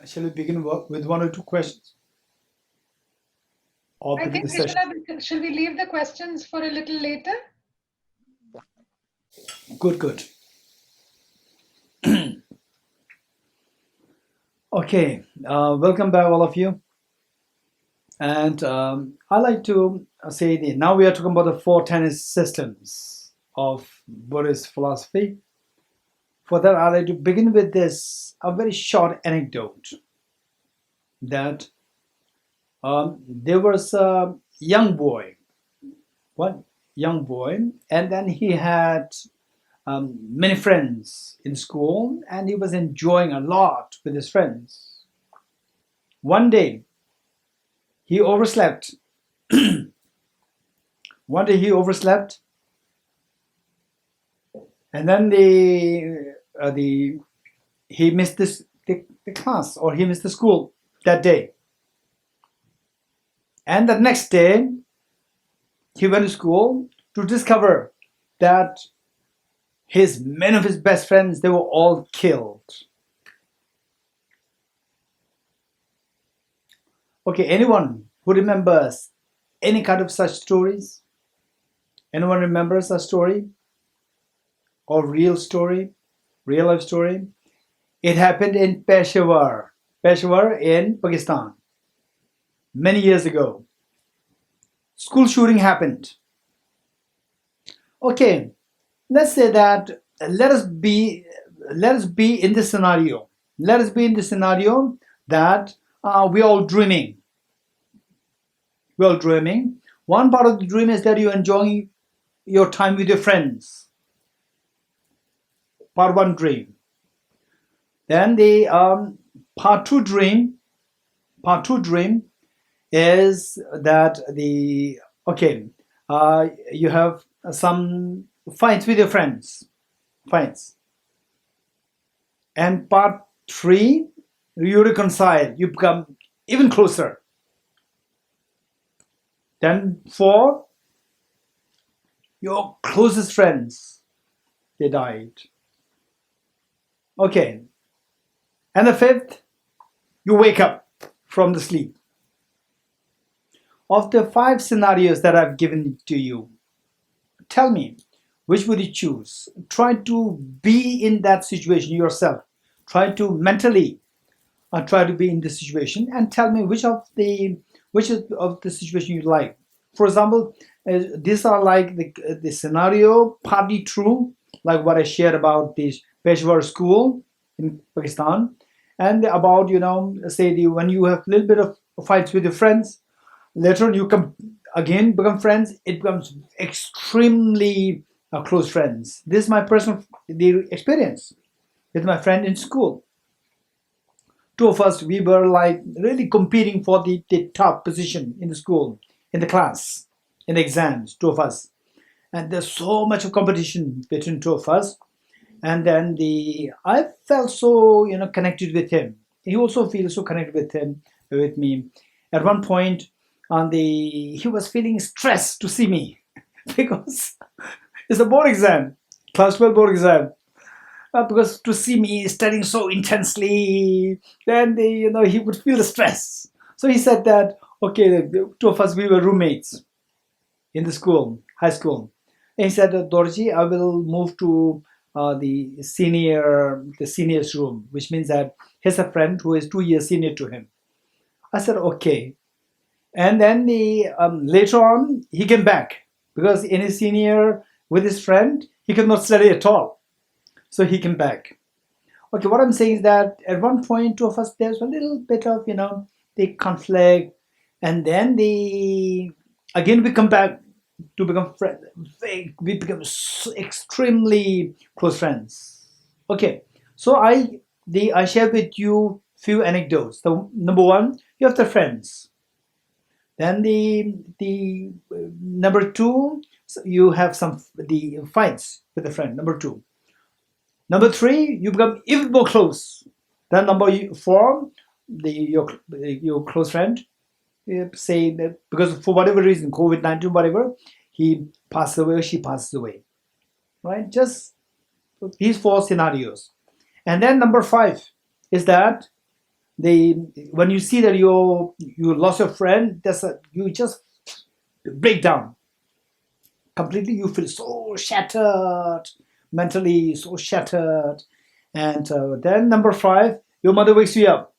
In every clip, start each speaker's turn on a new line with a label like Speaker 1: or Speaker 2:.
Speaker 1: Shall we begin with one or two questions or
Speaker 2: I
Speaker 1: begin
Speaker 2: think
Speaker 1: the session?
Speaker 2: shall we leave the questions for a little later?
Speaker 1: Good. Okay, welcome back all of you. And I like to say now we are talking about the four tenet systems of Buddhist philosophy. For that, I like to begin with a very short anecdote that there was a young boy, and then he had many friends in school, and he was enjoying a lot with his friends. One day, he overslept. And then he missed the class, or he missed the school that day. And the next day, he went to school to discover that many of his best friends, they were all killed. Okay, anyone who remembers any kind of such stories? Anyone remembers a story or real life story? It happened in Peshawar in Pakistan, many years ago. School shooting happened. Okay, let's say that let us be in this scenario. Let us be in the scenario that we're all dreaming. One part of the dream is that you're enjoying your time with your friends. Part one dream. Then the part two dream is that you have some fights with your friends. And part three, you reconcile, you become even closer. Then four, your closest friends, they died. Okay. And the fifth, you wake up from the sleep. Of the 5 scenarios that I've given to you, tell me, which would you choose? Try to be in that situation yourself. Try to mentally try to be in the situation and tell me which of the situation you like. For example, these are like the scenario partly true, like what I shared about this Peshawar school in Pakistan, and about say when you have a little bit of fights with your friends, later on you become friends. It becomes extremely close friends. This is my personal experience with my friend in school. Two of us, we were like really competing for the top position in the school, in the class, in the exams, two of us. And there's so much of competition between two of us. And then I felt so connected with him. He also feels so connected with me. At one point, he was feeling stressed to see me because it's a board exam, class 12 board exam. Because to see me studying so intensely, then he would feel the stress. So he said that okay, the two of us, we were roommates in the school, high school. And he said, Dorji, I will move to the senior's room, which means that he's a friend who is 2 years senior to him. I said okay. And then later on he came back because in his senior with his friend he could not study at all. So he came back. Okay, what I'm saying is that at one point, two of us, there's a little bit of, the conflict. And then again, we come back to become friends. We become extremely close friends. Okay, so I share with you few anecdotes. So number one, you have the friends. Then the number two, you have the fights with the friend. Number two. Number three, you become even more close. Then number four, your close friend, say that because for whatever reason, COVID-19, whatever, he passes away or she passes away, right? Just these 4 scenarios. And then number 5 is that when you see that you lost your friend, you just break down completely. You feel so shattered mentally, so shattered. And then number 5, your mother wakes you up,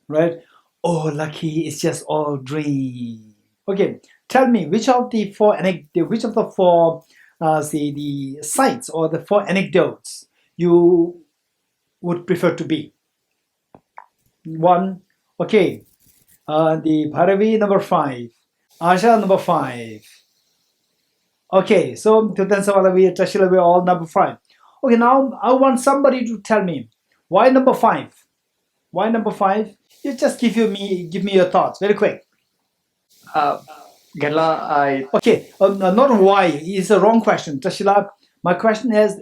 Speaker 1: right? Oh, lucky, it's just all dream. Okay, tell me which of the four the sites or the 4 anecdotes you would prefer to be. One, okay, the Bharavi number 5, Asha number 5. Okay, so Tutansavala, Tashila, we're all number 5. Okay, now I want somebody to tell me why number 5. Why number 5? You just give me your thoughts very quick.
Speaker 3: Gela,
Speaker 1: Okay, not why. It's a wrong question, Tashila. My question is,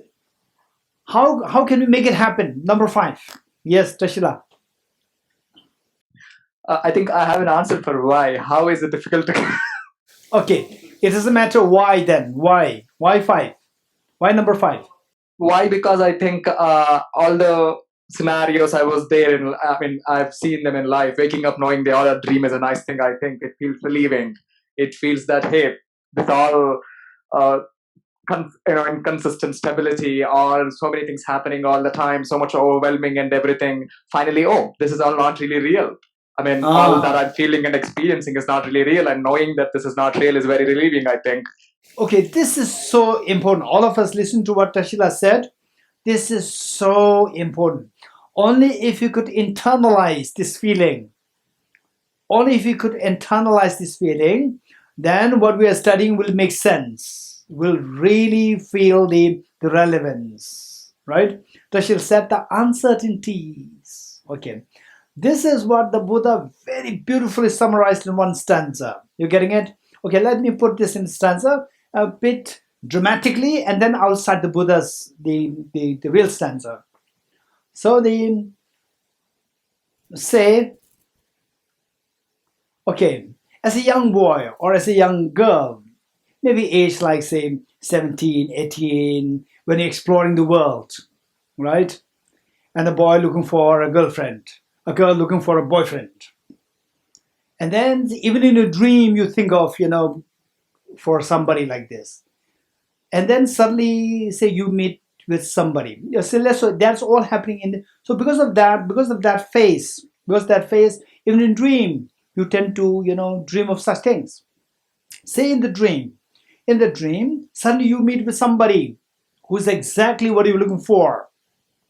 Speaker 1: how can we make it happen? Number 5. Yes, Tashila.
Speaker 3: I think I have an answer for why. How is it difficult to...
Speaker 1: Okay, it doesn't matter why then. Why? Why 5? Why number 5?
Speaker 3: Why? Because I think all the scenarios I was there in, I mean, I've seen them in life. Waking up knowing they all a dream is a nice thing. I think it feels relieving. It feels that, hey, this all inconsistent stability, or so many things happening all the time, so much overwhelming and everything. Finally, oh, this is all not really real. I mean, all that I'm feeling and experiencing is not really real, and knowing that this is not real is very relieving, I think.
Speaker 1: Okay, this is so important. All of us listen to what Tashila said. This is so important. Only if you could internalize this feeling, then what we are studying will make sense. We'll really feel the relevance, right? Tashil said the uncertainties. Okay. This is what the Buddha very beautifully summarized in one stanza. You're getting it? Okay, let me put this in stanza a bit dramatically, and then I'll start the Buddha's, the real stanza. So okay, as a young boy or as a young girl, maybe aged like, say, 17, 18, when you're exploring the world, right? And a boy looking for a girlfriend, a girl looking for a boyfriend. And then even in a dream, you think of, for somebody like this. And then suddenly, say you meet with somebody. So that's all happening so because of that phase, even in dream, you tend to, dream of such things. Say in the dream, suddenly you meet with somebody who's exactly what you're looking for.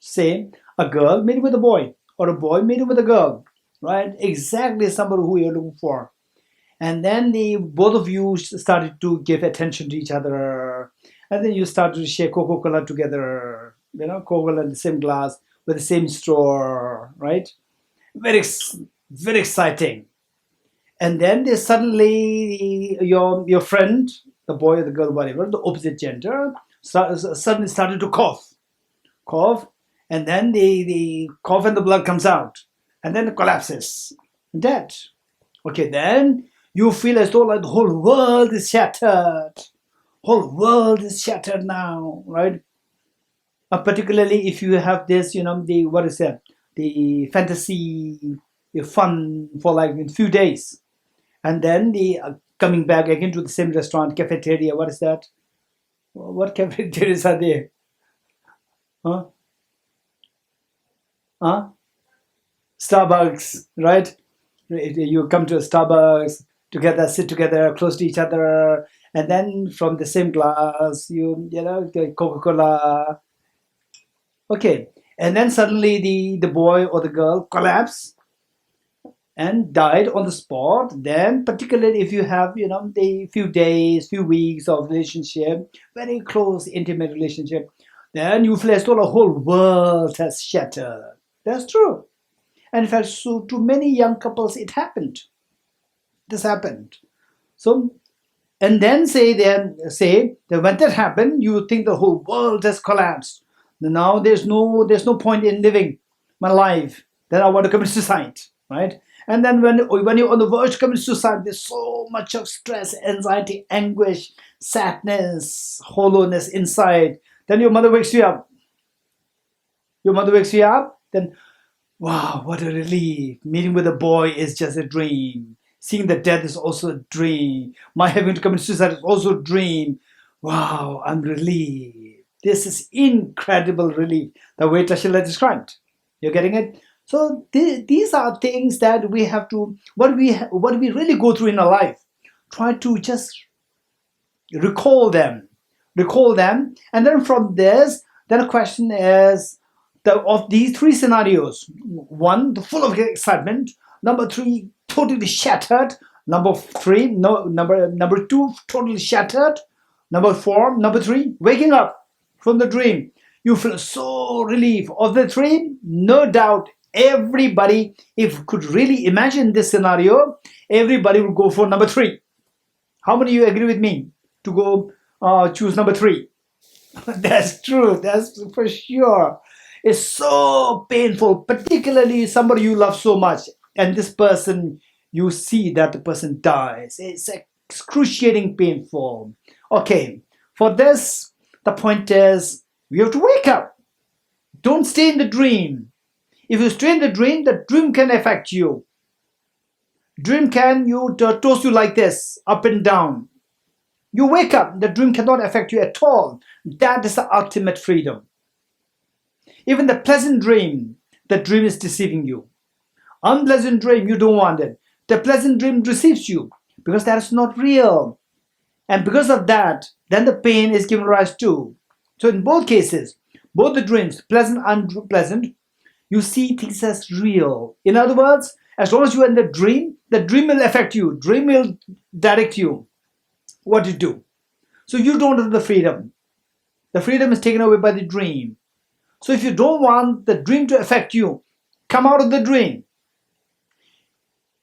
Speaker 1: Say a girl meeting with a boy, or a boy meeting with a girl, right? Exactly somebody who you're looking for. And then both of you started to give attention to each other. And then you started to share Coca-Cola together, Coca-Cola in the same glass with the same straw, right? Very, very exciting. And then they suddenly, your friend, the boy or the girl, whatever, the opposite gender, suddenly started to cough, and then the cough and the blood comes out, and then it collapses, dead. Okay, then you feel as though like the whole world is shattered. Whole world is shattered now, right? Particularly if you have this, the fantasy, fun for like in few days. And then coming back again to the same restaurant, cafeteria. What is that? What cafeterias are there? Huh? Starbucks, right? You come to a Starbucks together, sit together, close to each other, and then from the same glass, Coca-Cola. Okay, and then suddenly the boy or the girl collapse and died on the spot. Then particularly if you have the few days, few weeks of relationship, very close intimate relationship, then you feel as though the whole world has shattered. That's true. And in fact, so to many young couples it happened. This happened. So and then say that when that happened, you think the whole world has collapsed. Now there's no point in living my life. Then I want to commit suicide, right? And then when you're on the verge of committing suicide, there's so much of stress, anxiety, anguish, sadness, hollowness inside. Then your mother wakes you up. Then Wow, what a relief. Meeting with a boy is just a dream. Seeing the death is also a dream. My having to commit suicide is also a dream. Wow, I'm relieved. This is incredible relief, the way Tashila described. You're getting it? So these are things that we have to, what we really go through in our life. Try to just recall them, and then from this, then the question is of these three scenarios: one, the full of excitement; number three, totally shattered; number two, totally shattered; number three, waking up from the dream. You feel so relief. Of the three, no doubt, everybody, if could really imagine this scenario, everybody would go for number three. How many of you agree with me to go choose number three? That's true. That's for sure. It's so painful, particularly somebody you love so much, and this person, you see that the person dies. It's excruciating painful. Okay, for this, the point is you have to wake up. Don't stay in the dream. If you stay in the dream can affect you. Dream can toss you like this, up and down. You wake up, the dream cannot affect you at all. That is the ultimate freedom. Even the pleasant dream, the dream is deceiving you. Unpleasant dream, you don't want it. The pleasant dream deceives you because that is not real. And because of that, then the pain is given rise to. So in both cases, both the dreams, pleasant and unpleasant, you see things as real. In other words, as long as you are in the dream will affect you. Dream will direct you what to do. So you don't have the freedom. The freedom is taken away by the dream. So if you don't want the dream to affect you, come out of the dream.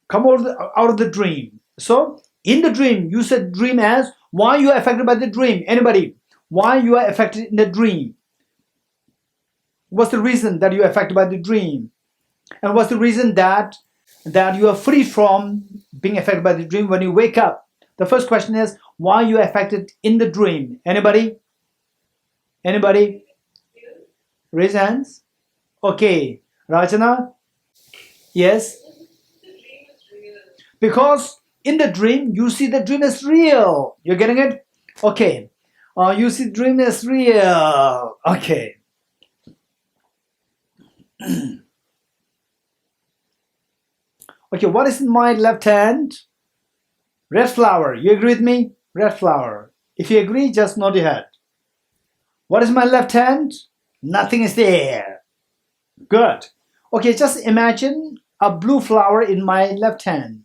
Speaker 1: Come out of the dream. So in the dream, you said dream as why you are affected by the dream. Anybody? Why you are affected in the dream? What's the reason that you are affected by the dream? And what's the reason that you are free from being affected by the dream when you wake up? The first question is why you are affected in the dream. Anybody? Anybody? Raise hands. Okay. Rachana? Yes? Because in the dream, you see the dream is real. You're getting it? Okay. You see the dream is real. Okay. Okay, what is in my left hand? Red flower. You agree with me? Red flower. If you agree, just nod your head. What is my left hand? Nothing is there. Good. Okay, just imagine a blue flower in my left hand.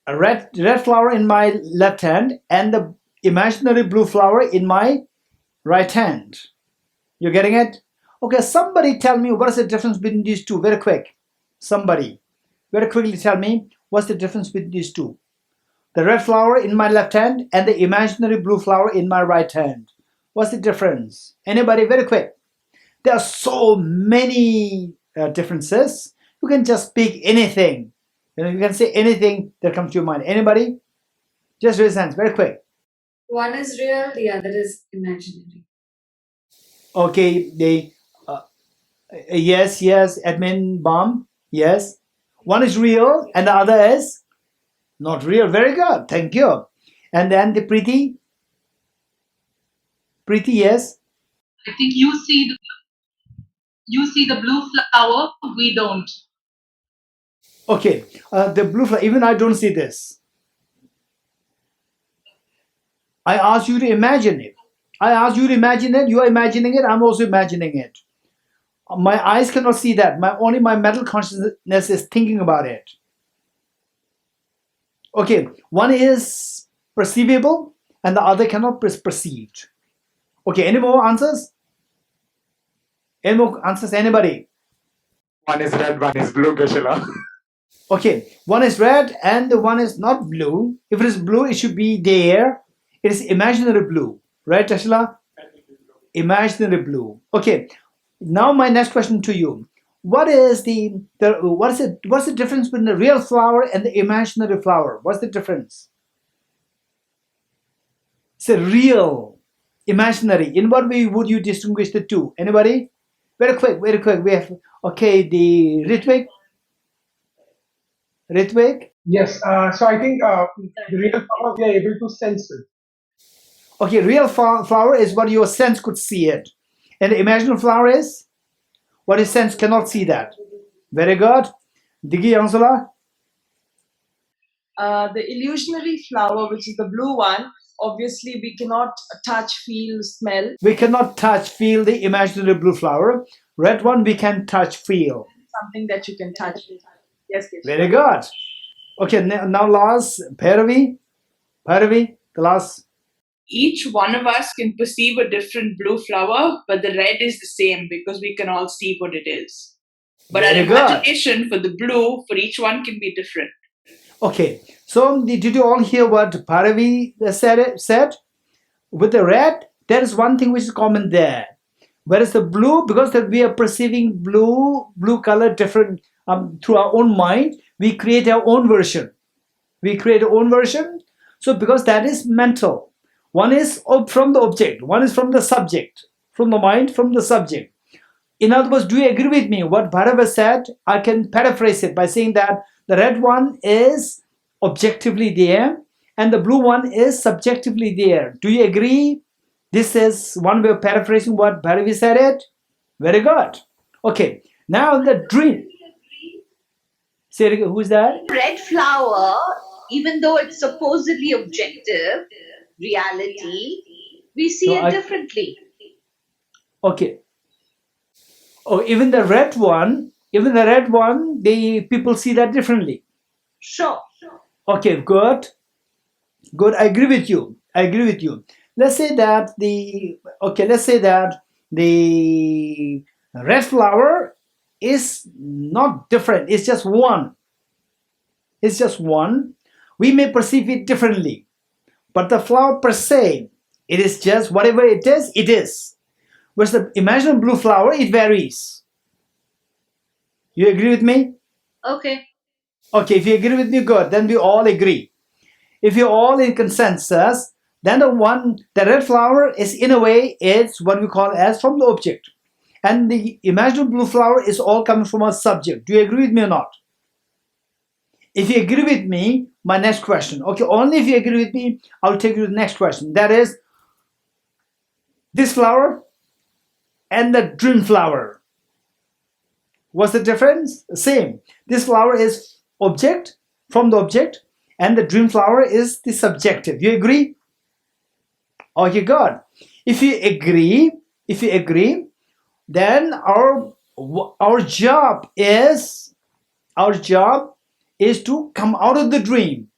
Speaker 1: A red flower in my left hand and the imaginary blue flower in my right hand. You getting it? Okay, somebody tell me what is the difference between these two very quick. Somebody, very quickly tell me what's the difference between these two. The red flower in my left hand and the imaginary blue flower in my right hand. What's the difference? Anybody, very quick. There are so many differences. You can just pick anything. You can say anything that comes to your mind. Anybody? Just raise hands, very quick.
Speaker 4: One is real, the other is imaginary.
Speaker 1: Okay, yes, admin BALM, yes. One is real and the other is not real. Very good, thank you. And then the Preeti, yes.
Speaker 5: I think you see the blue flower, we don't.
Speaker 1: Okay, the blue flower, even I don't see this. I asked you to imagine it. I asked you to imagine it, you are imagining it, I'm also imagining it. My eyes cannot see that. Only my mental consciousness is thinking about it. Okay, one is perceivable and the other cannot be perceived. Okay, any more answers? Any more answers? Anybody?
Speaker 3: One is red, one is blue, Geshela.
Speaker 1: Okay, one is red and the one is not blue. If it is blue, it should be there. It is imaginary blue, right, Tashila? Imaginary blue. Okay, now my next question to you. What's the difference between the real flower and the imaginary flower? What's the difference? It's a real, imaginary. In what way would you distinguish the two? Anybody? Very quick, very quick. We have, okay, the Ritvik.
Speaker 6: Yes, so I think the real power we are able to sense it.
Speaker 1: Okay, real flower is what your sense could see it. And the imaginary flower is what your sense cannot see that. Very good. Digi Ansula?
Speaker 7: The illusionary flower, which is the blue one, obviously we cannot touch, feel, smell.
Speaker 1: We cannot touch, feel the imaginary blue flower. Red one, we can touch, feel.
Speaker 7: Something that you can touch. Yes, Geshe.
Speaker 1: Very good. Okay, now last, Bhairavi, the last.
Speaker 8: Each one of us can perceive a different blue flower, but the red is the same because we can all see what it is. But
Speaker 1: Very
Speaker 8: our
Speaker 1: good.
Speaker 8: imagination for the blue, for each one, can be different.
Speaker 1: Okay, so did you all hear what Bhairavi said? With the red, there is one thing which is common there. Whereas the blue, because that we are perceiving blue color different through our own mind, we create our own version. So because that is mental. One is from the object, one is from the subject, from the mind, from the subject. In other words, do you agree with me? What Bhairava said, I can paraphrase it by saying that the red one is objectively there and the blue one is subjectively there. Do you agree? This is one way of paraphrasing what Bhairavi said it. Very good. Okay, now the dream. Say, who's that?
Speaker 9: Red flower, even though it's supposedly objective reality, we see it differently.
Speaker 1: Okay. Oh, even the red one, the people see that differently.
Speaker 9: Sure.
Speaker 1: Okay, good. I agree with you. Let's say that the red flower is not different. It's just one. We may perceive it differently. But the flower per se, it is just whatever it is. Whereas the imaginary blue flower, it varies. You agree with me?
Speaker 9: Okay.
Speaker 1: Okay, if you agree with me, good. Then we all agree. If you're all in consensus, then the red flower is in a way, it's what we call as from the object. And the imaginary blue flower is all coming from a subject. Do you agree with me or not? If you agree with me, my next question. Okay, only if you agree with me, I'll take you to the next question. That is, this flower and the dream flower. What's the difference? Same. This flower is object, from the object, and the dream flower is the subjective. You agree? Okay, good. If you agree, then our job is to come out of the dream.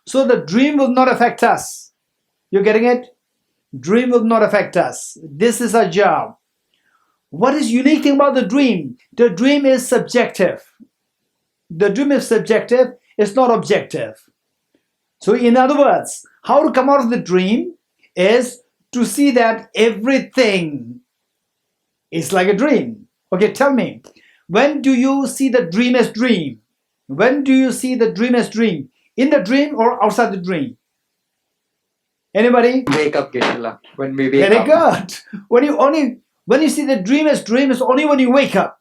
Speaker 1: So the dream will not affect us. You getting it? Dream will not affect us. This is our job. What is unique thing about the dream? The dream is subjective. It's not objective. So in other words, how to come out of the dream is to see that everything is like a dream. Okay, tell me, when do you see the dream as dream? When do you see the dream as dream? In the dream or outside the dream? Anybody?
Speaker 3: Wake up, Geshe. When we wake
Speaker 1: Very
Speaker 3: up.
Speaker 1: good. When you see the dream as dream, it's only when you wake up.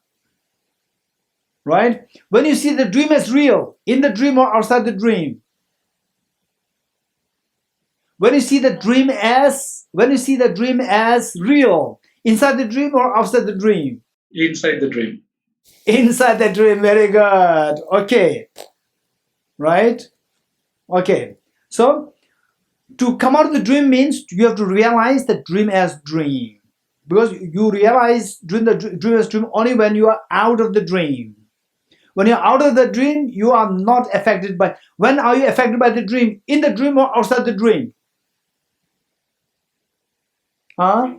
Speaker 1: Right? When you see the dream as real, in the dream or outside the dream. When you see the dream as real, inside the dream or outside the dream?
Speaker 10: Inside the dream.
Speaker 1: Inside the dream. Very good. Okay. Right? Okay. So to come out of the dream means you have to realize the dream as dream. Because you realize dream as dream only when you are out of the dream. When you're out of the dream, you are not affected by. When are you affected by the dream? In the dream or outside the dream? Huh?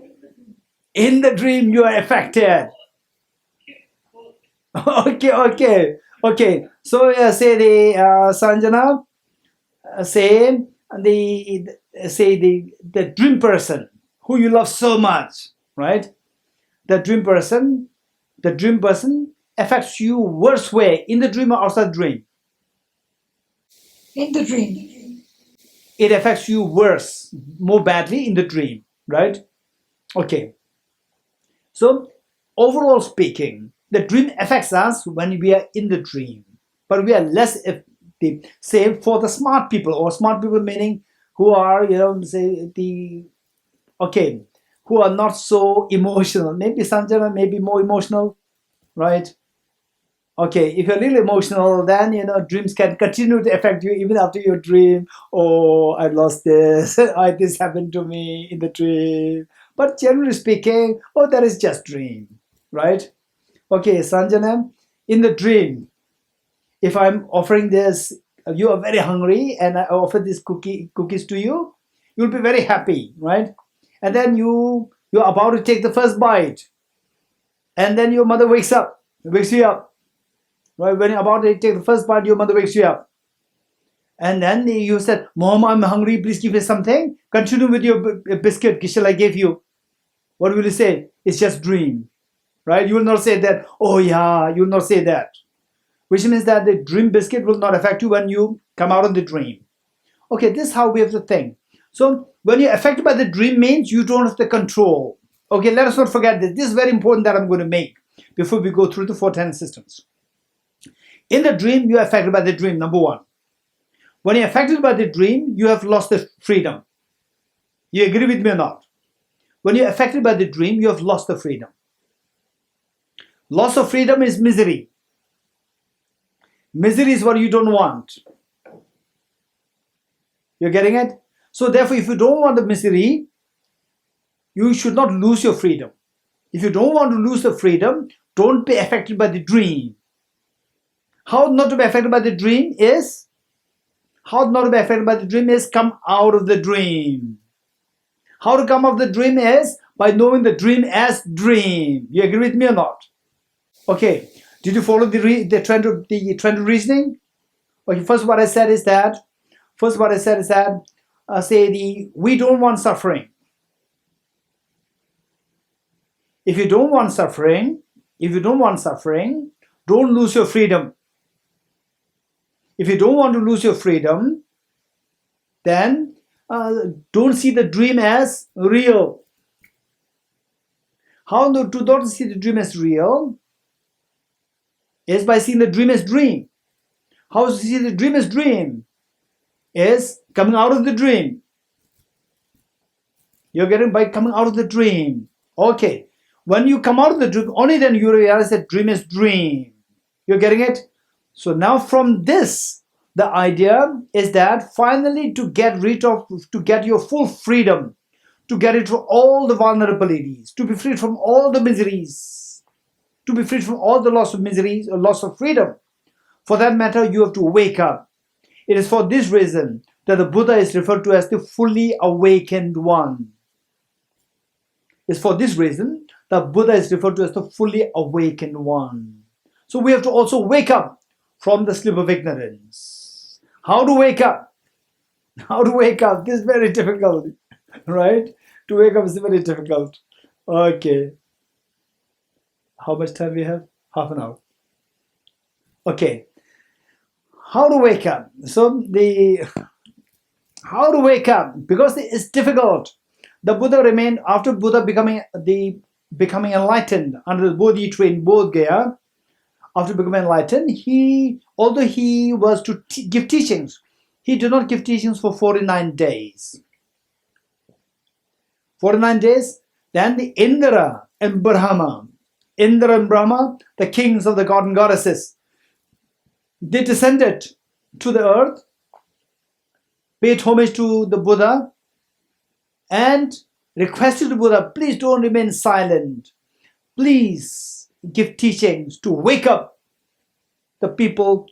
Speaker 1: In the dream, you are affected. Okay. So say the Sanjana, say the dream person who you love so much, right? The dream person affects you worse way in the dream or outside the dream.
Speaker 2: In the dream.
Speaker 1: It affects you worse, more badly in the dream, right? Okay. So overall speaking, the dream affects us when we are in the dream, but we are less effective, say, for the smart people, or smart people meaning who are, say who are not so emotional. Maybe Sanjana may be more emotional, right? Okay, if you're really emotional, then dreams can continue to affect you even after your dream. Oh, I lost this. This happened to me in the dream. But generally speaking, oh, that is just dream, right? Okay, Sanjana, in the dream, if I'm offering this, you are very hungry, and I offer these cookies to you, you'll be very happy, right? And then you're about to take the first bite, and then your mother wakes you up, right? When you're about to take the first bite, your mother wakes you up, and then you said, "Mom, I'm hungry. Please give me something. Continue with your biscuit, Geshe, I gave you." What will you say? It's just dream, right? You will not say that. Oh yeah, you will not say that. Which means that the dream biscuit will not affect you when you come out of the dream. Okay, this is how we have to think. So when you're affected by the dream means you don't have the control. Okay, let us not forget this. This is very important that I'm going to make before we go through the 4 tenet systems. In the dream, you're affected by the dream, number 1. When you're affected by the dream, you have lost the freedom. You agree with me or not? When you're affected by the dream, you have lost the freedom. Loss of freedom is misery. Misery is what you don't want. You're getting it? So therefore, if you don't want the misery, you should not lose your freedom. If you don't want to lose the freedom, don't be affected by the dream. How not to be affected by the dream is, come out of the dream. How to come out of the dream is by knowing the dream as dream. You agree with me or not? Okay. Did you follow the trend of reasoning? Okay. First, what I said is that we don't want suffering. If you don't want suffering, don't lose your freedom. If you don't want to lose your freedom, then don't see the dream as real. How to not see the dream as real is by seeing the dream as dream. How to see the dream as dream is coming out of the dream. You're getting by coming out of the dream. Okay. When you come out of the dream, only then you realize that dream is dream. You're getting it? So now from this, the idea is that finally to get your full freedom, to get rid of all the vulnerabilities, to be freed from all the miseries, to be freed from all the loss of miseries or loss of freedom. For that matter, you have to wake up. It is for this reason that the Buddha is referred to as the fully awakened one. It's for this reason that Buddha is referred to as the fully awakened one. So we have to also wake up from the sleep of ignorance. How to wake up? How to wake up? This is very difficult, right? To wake up is very difficult. Okay. How much time we have? Half an hour. Okay. How to wake up? So how to wake up? Because it's difficult. The Buddha remained, after Buddha becoming enlightened under the Bodhi tree in Bodh Gaya, after becoming enlightened, although he was to give teachings, he did not give teachings for 49 days. 49 days, then the Indra and Brahma, the kings of the god and goddesses, they descended to the earth, paid homage to the Buddha, and requested the Buddha, please don't remain silent. Please give teachings to wake up the people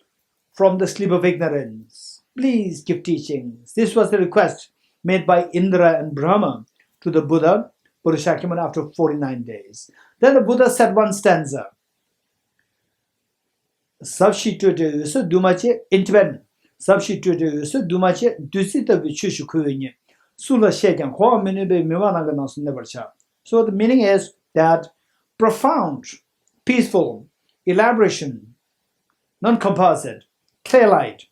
Speaker 1: from the sleep of ignorance. Please give teachings. This was the request made by Indra and Brahma to the Buddha, Buddha Shakyamuni, after 49 days. Then the Buddha said one stanza. In Tibetan, so the meaning is that profound, peaceful, elaboration, non-composite, clear light.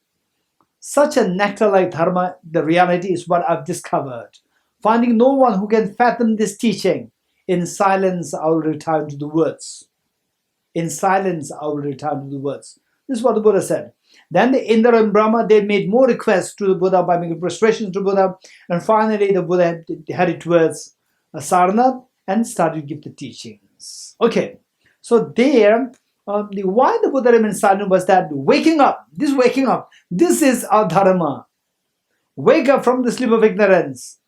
Speaker 1: Such a nectar-like dharma, the reality is what I've discovered. Finding no one who can fathom this teaching In silence, I will return to the words. In silence, I will return to the words. This is what the Buddha said. Then the Indra and Brahma, they made more requests to the Buddha by making prostrations to Buddha. And finally, the Buddha headed towards Sarnath and started to give the teachings. Okay, so there, why the Buddha remained silent was that waking up, this is our dharma. Wake up from the sleep of ignorance.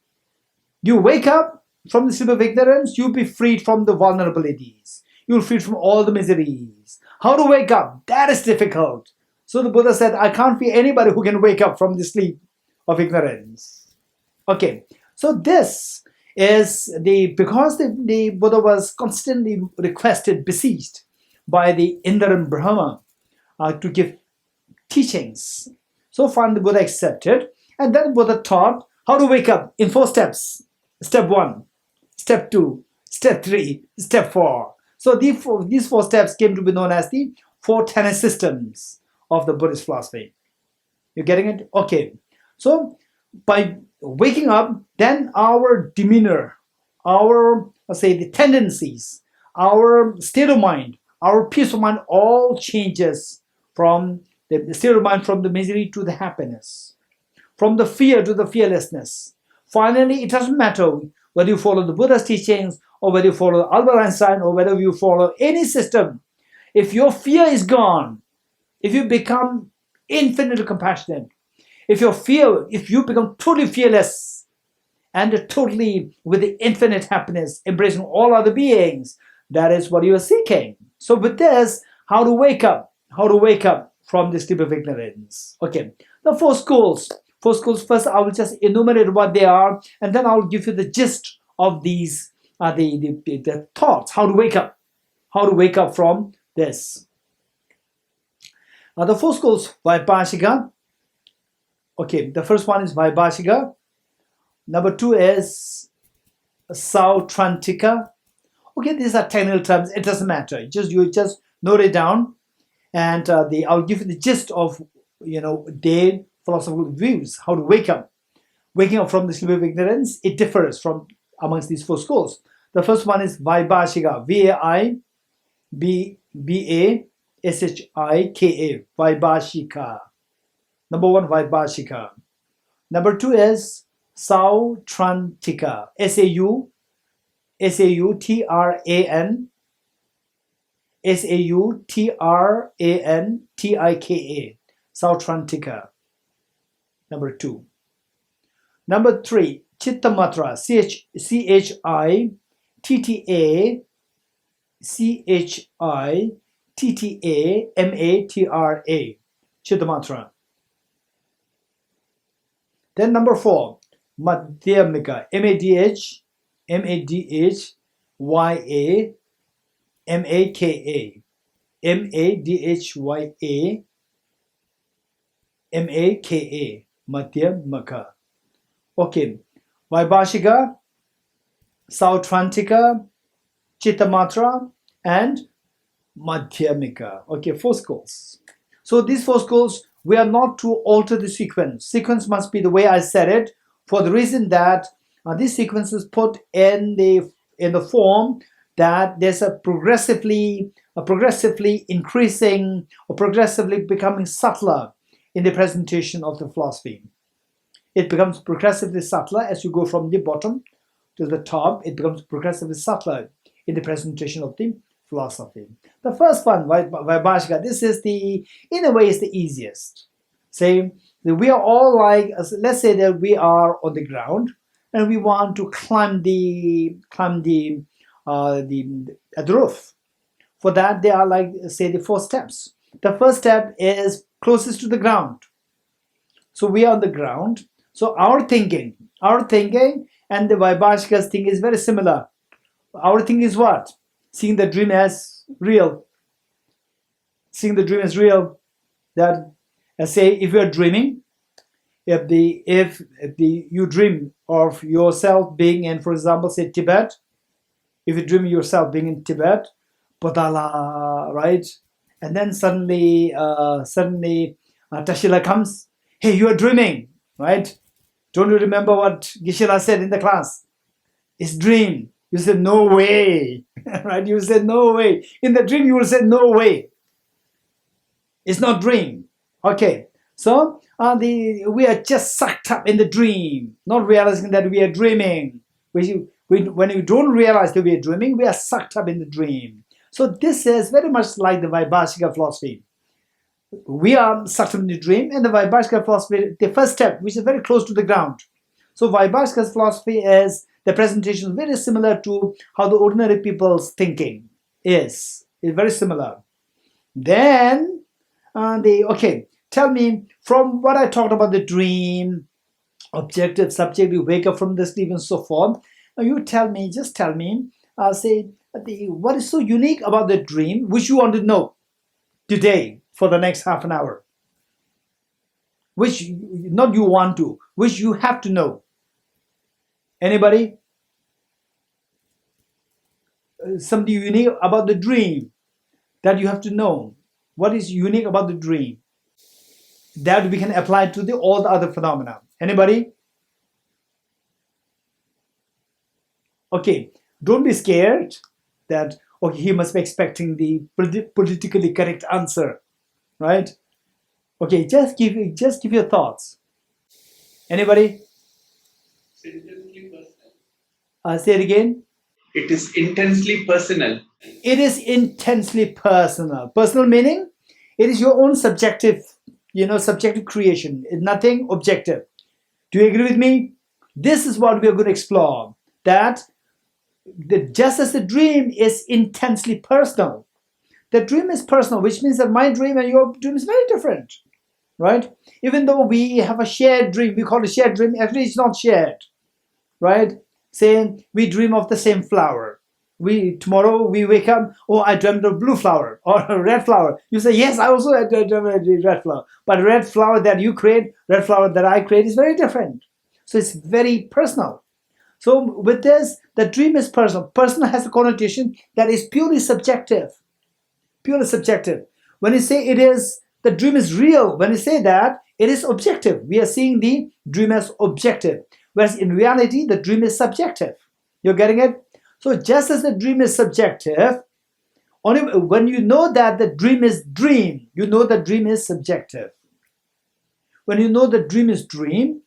Speaker 1: You wake up from the sleep of ignorance, you'll be freed from the vulnerabilities. You'll be freed from all the miseries. How to wake up? That is difficult. So the Buddha said, I can't be anybody who can wake up from the sleep of ignorance. Okay, so this is because the Buddha was constantly requested, besieged by the Indra and Brahma to give teachings. So finally the Buddha accepted, and then the Buddha taught how to wake up in 4 steps. Step 1, step 2, step 3, step 4. So these 4 steps came to be known as the 4 tenet systems of the Buddhist philosophy. You're getting it? Okay. So by waking up, then our demeanor, our, let's say, the tendencies, our state of mind, our peace of mind all changes from the state of mind, from the misery to the happiness, from the fear to the fearlessness. Finally, it doesn't matter whether you follow the Buddha's teachings or whether you follow Albert Einstein or whether you follow any system. If your fear is gone, if you become infinitely compassionate, if you become totally fearless and totally with the infinite happiness, embracing all other beings, that is what you are seeking. So with this, how to wake up from the sleep of ignorance. Okay, the 4 schools. 4 schools, first I will just enumerate what they are, and then I will give you the gist of these, the thoughts, how to wake up from this. The 4 schools, Vaibhashika. Okay, the first one is Vaibhashika. Number 2 is Sautrantika. Okay, these are technical terms, it doesn't matter. You just note it down, and I'll give you the gist of, their philosophical views, how to wake up. Waking up from the sleep of ignorance, it differs from amongst these 4 schools. The first one is Vaibhashika, Vaibhashika, Vaibhashika. Number 1, Vaibhashika. Number 2 is Sautrantika, Sautrantika, Sautrantika. Number 2. Number 3, Chittamatra, Chittamatra, Chittamatra. Then number 4, Madhyamika, Madhyamaka, Madhyamaka. Okay, Vaibhashika, Sautrantika, Chittamatra, and Madhyamika. Okay, 4 schools. So these 4 schools, we are not to alter the sequence. Sequence must be the way I said it, for the reason that this sequence is put in the form that there's a progressively increasing or progressively becoming subtler in the presentation of the philosophy. It becomes progressively subtler as you go from the bottom to the top. It becomes progressively subtler in the presentation of the philosophy. The first one, Vaibhashika, this is in a way, is the easiest. Say that we are all like, let's say that we are on the ground and we want to climb the roof. For that, there are like, say, the 4 steps. The first step is closest to the ground. So we are on the ground. So our thinking and the Vaibhashika's thinking is very similar. Our thinking is what? Seeing the dream as real. Seeing the dream as real. That, say, if you are dreaming, if you dream of yourself being in, for example, say Tibet. If you dream yourself being in Tibet, Potala, right? And then suddenly Tashila comes. Hey, you are dreaming, right? Don't you remember what Geshe said in the class? It's dream. You say, no way, right? You say, no way. In the dream, you will say, no way. It's not dream. Okay, so we are just sucked up in the dream, not realizing that we are dreaming. When you don't realize that we are dreaming, we are sucked up in the dream. So this is very much like the Vaibhashika philosophy. We are sucked up in the dream, and the Vaibhashika philosophy, the first step, which is very close to the ground. So Vaibhashika's philosophy is, the presentation is very similar to how the ordinary people's thinking is. It's very similar. Then, tell me, from what I talked about the dream, objective, subjective, wake up from the sleep and so forth, you tell me, just tell me, what is so unique about the dream, which you want to know today for the next half an hour? Which, not you want to, which you have to know. Anybody? Something unique about the dream that you have to know. What is unique about the dream that we can apply to all the other phenomena? Anybody? Okay, don't be scared that, okay, he must be expecting the politically correct answer, right? Okay, just give your thoughts. Anybody? Say it again.
Speaker 10: It is intensely personal.
Speaker 1: It is intensely personal. Personal meaning it is your own subjective, subjective creation. It's nothing objective. Do you agree with me? This is what we are going to explore. That just as the dream is intensely personal, the dream is personal, which means that my dream and your dream is very different, right? Even though we have a shared dream, we call it shared dream. Actually, it's not shared, right? Saying we dream of the same flower. Tomorrow we wake up, oh, I dreamt of blue flower or a red flower. You say, yes, I also dreamt of a red flower. But red flower that you create, red flower that I create is very different. So it's very personal. So with this, the dream is personal. Personal has a connotation that is purely subjective. Purely subjective. When you say the dream is real, when you say that, it is objective. We are seeing the dream as objective. Whereas in reality, the dream is subjective. You're getting it? So just as the dream is subjective, only when you know that the dream is dream, you know the dream is subjective. When you know the dream is dream,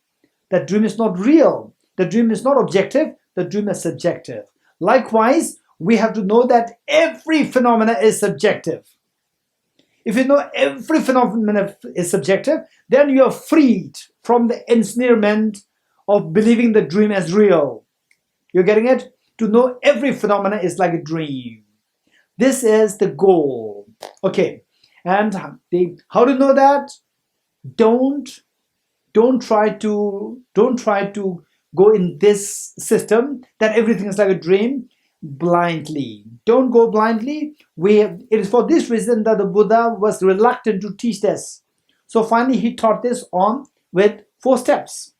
Speaker 1: that dream is not real. The dream is not objective. The dream is subjective. Likewise, we have to know that every phenomena is subjective. If you know every phenomenon is subjective, then you are freed from the ensnarement of believing the dream as real. You're getting it? To know every phenomena is like a dream. This is the goal. Okay. And how to know that? Don't try to go in this system that everything is like a dream blindly. Don't go blindly. It is for this reason that the Buddha was reluctant to teach this. So finally he taught this with 4 steps.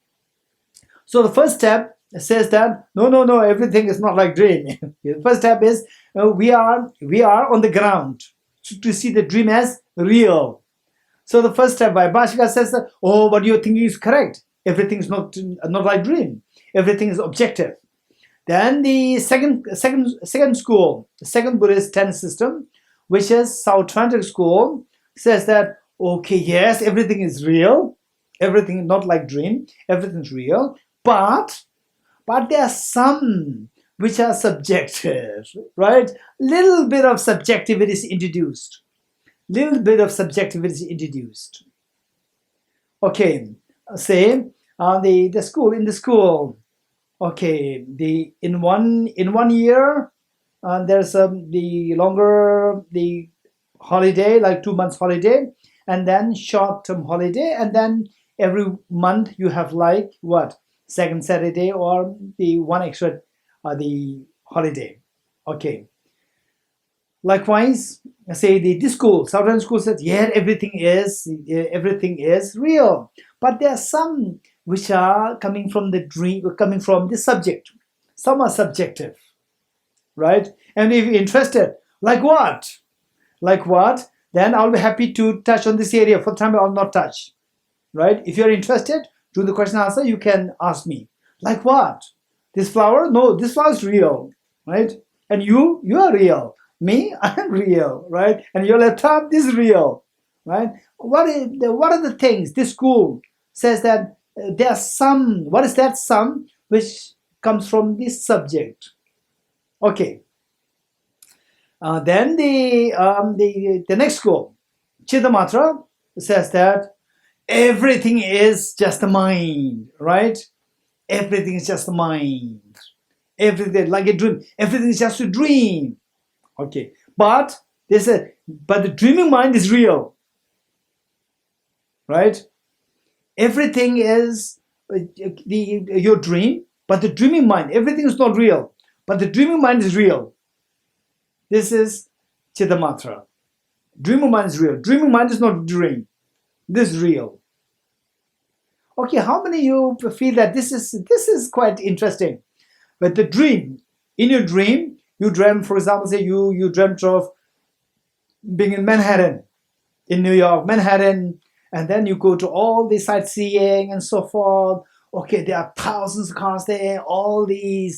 Speaker 1: So the first step says that no, everything is not like dream. The first step is we are on the ground to see the dream as real. So the first step, Vaibhashika says that, oh, what you're thinking is correct. Everything is not like dream. Everything is objective. Then the second school, the second Buddhist Tenet system, which is South Atlantic school, says that, okay, yes, everything is real. Everything is not like dream. Everything is real. But there are some which are subjective, right? Little bit of subjectivity is introduced. Little bit of subjectivity is introduced. Okay, say in the school. Okay, in one year, there's the holiday, like 2 months holiday, and then short-term holiday, and then every month you have like what? Second Saturday or the one extra the holiday. Okay. Likewise, say this school, Southern school says, yeah, everything is real, but there are some which are coming from the dream, coming from the subject. Some are subjective, right? And if you're interested, like what? Then I'll be happy to touch on this area. For the time, I'll not touch, right? If you're interested, do the question and answer, you can ask me. Like what? This flower? No, this flower is real. right? And you are real. Me, I'm real, right? And your laptop is real, right? What are the things? This school says that there's some. What is that some? Which comes from this subject. Okay. Then the next school, Chittamatra, says that everything is just a mind, right? Everything is just a mind. Everything like a dream. Everything is just a dream. Okay, but but the dreaming mind is real, right? Everything is your dream, but the dreaming mind. Everything is not real, but the dreaming mind is real. This is Chittamatra. Dreaming mind is real. Dreaming mind is not a dream. This is real. Okay, how many of you feel that this is quite interesting? But the dream, in your dream, you dreamt, for example, say you dreamt of being in Manhattan, in New York, Manhattan, and then you go to all the sightseeing and so forth. Okay, there are thousands of cars there, all the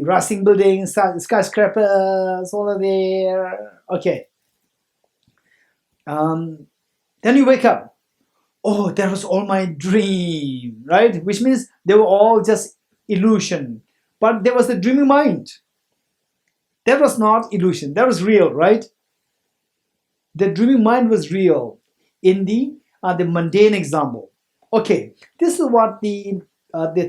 Speaker 1: rising buildings, skyscrapers, all are there. Okay. Then you wake up. Oh, that was all my dream, right? Which means they were all just illusion. But there was the dreaming mind. That was not illusion. That was real, right? The dreaming mind was real in the mundane example. Okay, this is what the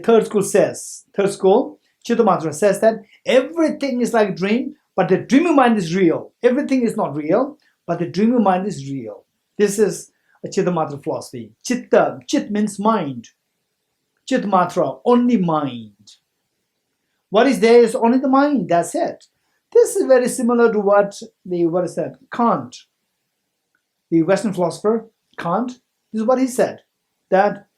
Speaker 1: third school says. Third school, Chittamatra, says that everything is like a dream, but the dreaming mind is real. Everything is not real, but the dreaming mind is real. This is a Chittamatra philosophy. Chitta, chit means mind. Chittamatra, only mind. What is there is only the mind, that's it. This is very similar to what is that? Kant, the Western philosopher, Kant, this is what he said, that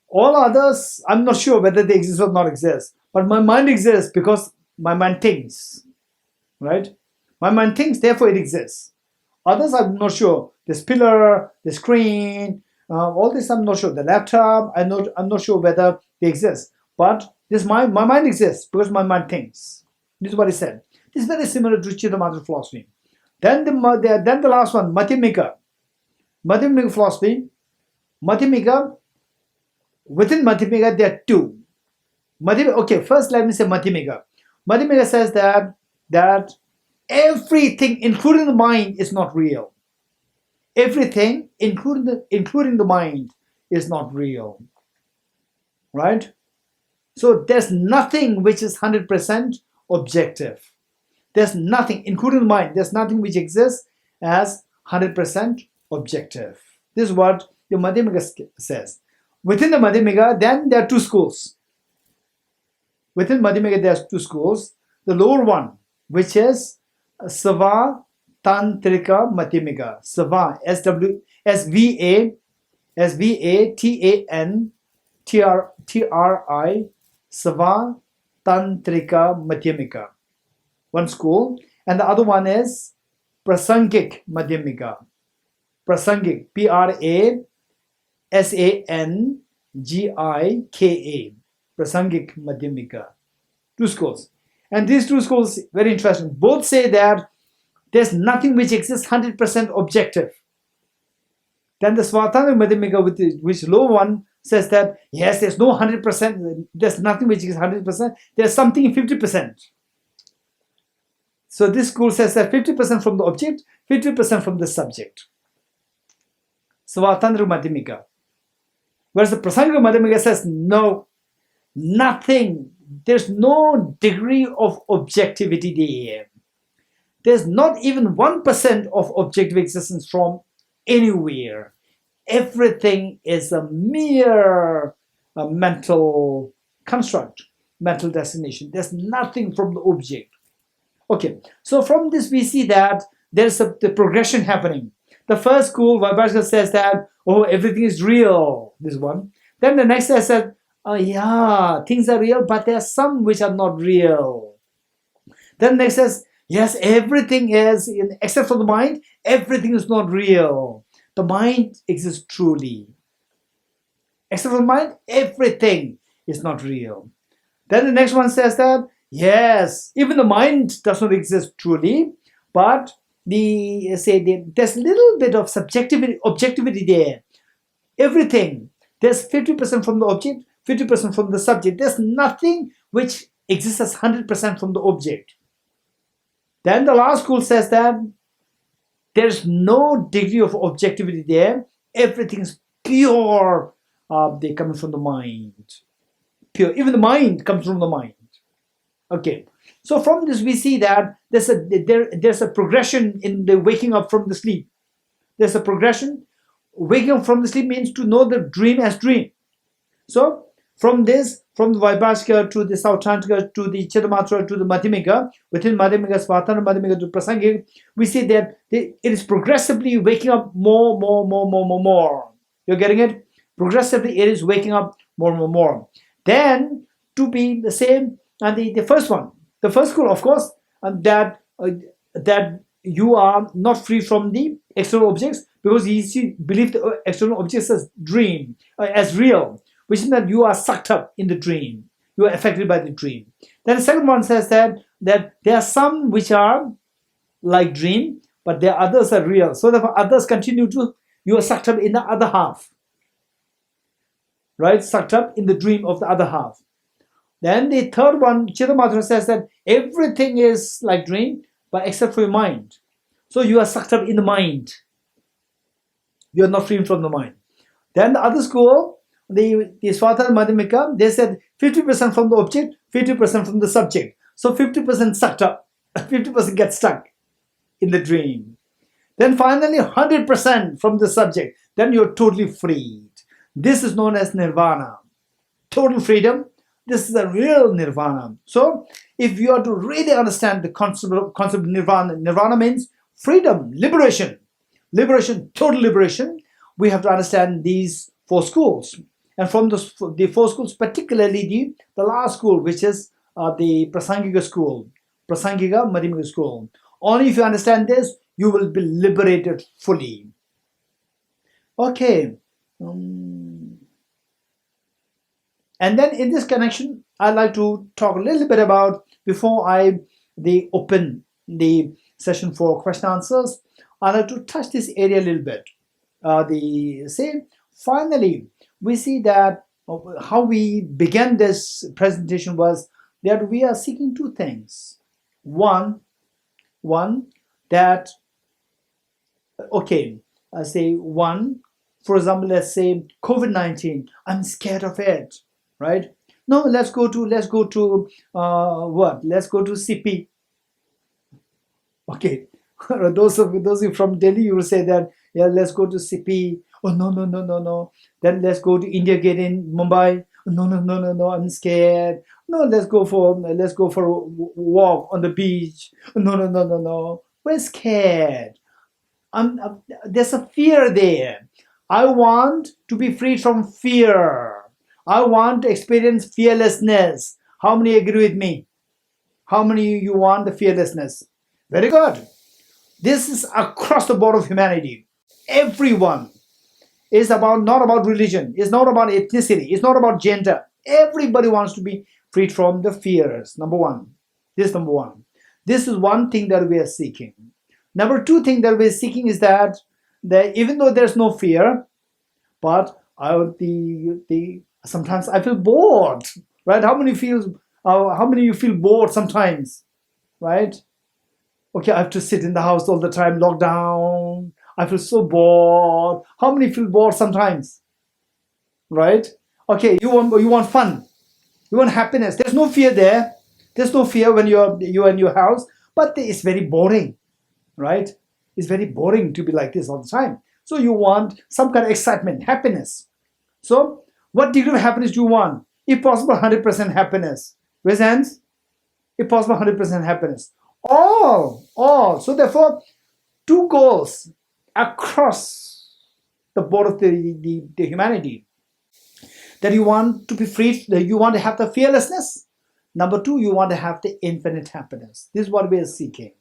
Speaker 1: all others, I'm not sure whether they exist or not exist, but my mind exists because my mind thinks, right? My mind thinks, therefore it exists. Others, I'm not sure. This pillar, the screen, all this, I'm not sure. The laptop, I'm not sure whether they exist. But my mind exists because my mind thinks. This is what he said. This is very similar to Chittamatra philosophy. Then the last one, Madhyamika. Madhyamika philosophy. Madhyamika, within Madhyamika, there are two. Okay, first let me say Madhyamika. Madhyamika says that everything, including the mind, is not real. Everything, including the mind, is not real. Right? So there's nothing which is 100% objective. There's nothing, including the mind, there's nothing which exists as 100% objective. This is what the Madhyamika says. Within the Madhyamika, then there are two schools. Within Madhyamika, there's two schools. The lower one, which is Sava Tantrika Madhyamika. Sava, S-V-A-T-A-N-T-R-I, Sava Tantrika Madhyamika. One school. And the other one is Prasangik Madhyamika. Prasangik, P-R-A-S-A-N-G-I-K-A. Prasangik Madhyamika. Two schools. And these two schools, very interesting. Both say that there's nothing which exists 100% objective. Then the Svatana Madhyamika, which low one, says that yes, there's no 100%, there's nothing which is 100%, there's something 50%. So this school says that 50% from the object, 50% from the subject. Svatandra Madhyamika. Whereas the Prasanga Madhyamika says no, nothing, there's no degree of objectivity there. There's not even 1% of objective existence from anywhere. Everything is a mere mental construct, mental destination. There's nothing from the object. Okay, so from this we see that there's the progression happening. The first school, Vaibhashika says that, oh, everything is real, this one. Then the next says that, oh yeah, things are real, but there are some which are not real. Then the next says, yes, everything is, except for the mind, everything is not real. The mind exists truly. Except for the mind, everything is not real. Then the next one says that, Yes, even the mind does not exist truly, but there's a little bit of objectivity there. Everything, there's 50% from the object, 50% from the subject. There's nothing which exists as 100% from the object. Then the last school says that there's no degree of objectivity there. Everything's pure. They come from the mind. Pure. Even the mind comes from the mind. Okay. So from this we see that there's a progression in the waking up from the sleep. There's a progression. Waking up from the sleep means to know the dream as dream. So from the Vaibhashika to the Sautrantika to the Chittamatra to the Madhyamika, within Madhyamika, Svatana Madhyamika to Prasangika, we see that it is progressively waking up more. You're getting it? Progressively it is waking up more. Then to be the same, and the first one, the first school, of course, and that you are not free from the external objects, because you believe the external objects as dream, as real, which is that you are sucked up in the dream. You are affected by the dream. Then the second one says that there are some which are like dream, but there are others are real. So therefore others continue to, you are sucked up in the other half. Right? Sucked up in the dream of the other half. Then the third one, Chittamatra, says that everything is like dream, but except for your mind. So you are sucked up in the mind. You are not free from the mind. Then the other school, the Svatana Madhyamika, they said 50% from the object, 50% from the subject. So 50% sucked up, 50% gets stuck in the dream. Then finally 100% from the subject. Then you're totally freed. This is known as nirvana. Total freedom. This is a real nirvana. So if you are to really understand the concept of nirvana, nirvana means freedom, liberation, total liberation. We have to understand these four schools. And from the four schools, particularly the last school, which is the Prasangika school, Prasangika Madhyamika school. Only if you understand this, you will be liberated fully. Okay. And then in this connection, I'd like to talk a little bit about, before I open the session for question answers, I'd like to touch this area a little bit. Finally, we see that how we began this presentation was that we are seeking two things. One, that, okay, for example, let's say COVID-19, I'm scared of it, right? No, let's go to what? Let's go to CP. Okay, those of you from Delhi, you will say that, yeah, let's go to CP. Oh, no. Then let's go to India Gate in Mumbai. No, I'm scared. No, let's go for a walk on the beach. No. We're scared. There's a fear there. I want to be free from fear. I want to experience fearlessness. How many agree with me? How many of you want the fearlessness? Very good. This is across the board of humanity. Everyone. It's not about religion. It's not about ethnicity. It's not about gender. Everybody wants to be freed from the fears. Number one. This is number one. This is one thing that we are seeking. Number two thing that we're seeking is that even though there's no fear, but sometimes I feel bored, right? How many of you feel bored sometimes, right? Okay, I have to sit in the house all the time, locked down. I feel so bored. How many feel bored sometimes, right? Okay, you want fun, you want happiness. There's no fear there. There's no fear when you're in your house, but it's very boring, right? It's very boring to be like this all the time. So you want some kind of excitement, happiness. So what degree of happiness do you want? If possible, 100% happiness. Raise hands. If possible, 100% happiness. All. So therefore, two goals across the board of the humanity. That you want to be free, that you want to have the fearlessness. Number two, you want to have the infinite happiness. This is what we are seeking.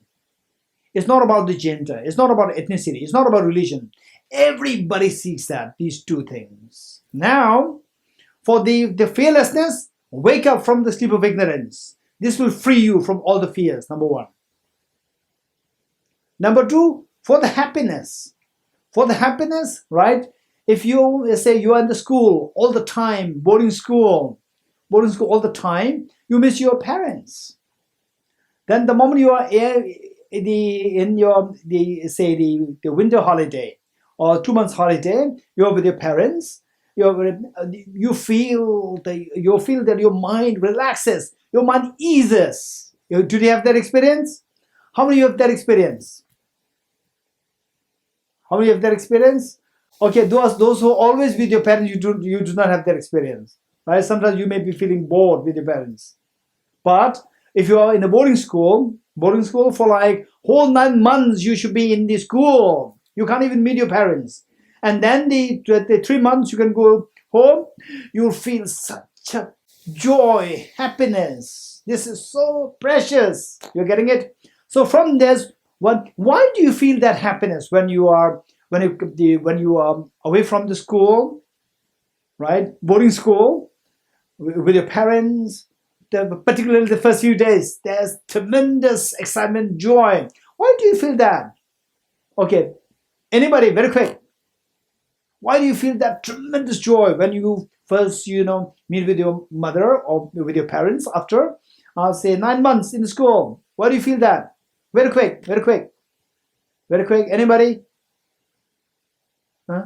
Speaker 1: It's not about the gender. It's not about ethnicity. It's not about religion. Everybody seeks that, these two things. Now, for the fearlessness, wake up from the sleep of ignorance. This will free you from all the fears, number one. Number two, for the happiness. For the happiness, right? If you say you are in the school all the time, boarding school all the time, you miss your parents. Then the moment you are in your winter holiday or 2 months holiday, you're with your parents. You feel that your mind relaxes, your mind eases. Did you have that experience? How many of you have that experience? How many have that experience? Okay, those who are always with your parents, you do not have that experience, right? Sometimes you may be feeling bored with your parents, but if you are in a boarding school for like whole 9 months, you should be in the school. You can't even meet your parents, and then the 3 months you can go home. You'll feel such a joy, happiness. This is so precious. You're getting it? So from this, why do you feel that happiness when you are away from the school, right? Boarding school with your parents, particularly the first few days, there's tremendous excitement, joy. Why do you feel that? Okay, anybody, very quick. Why do you feel that tremendous joy when you first, meet with your mother or with your parents after, say, 9 months in the school? Why do you feel that? Very quick, very quick. Very quick, anybody? Huh?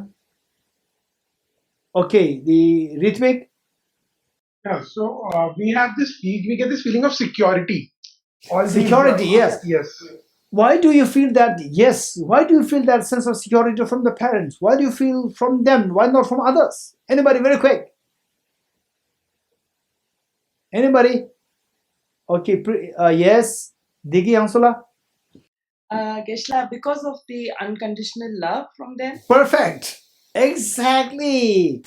Speaker 1: Okay, the Ritvik?
Speaker 6: Yeah, so we get this feeling of security.
Speaker 1: Security, yes.
Speaker 6: Yes.
Speaker 1: Why do you feel that? Yes. Why do you feel that sense of security from the parents? Why do you feel from them? Why not from others? Anybody, very quick. Anybody? Okay, yes. Digi Ansula?
Speaker 7: Geshe, because of the unconditional love from them.
Speaker 1: Perfect. Exactly.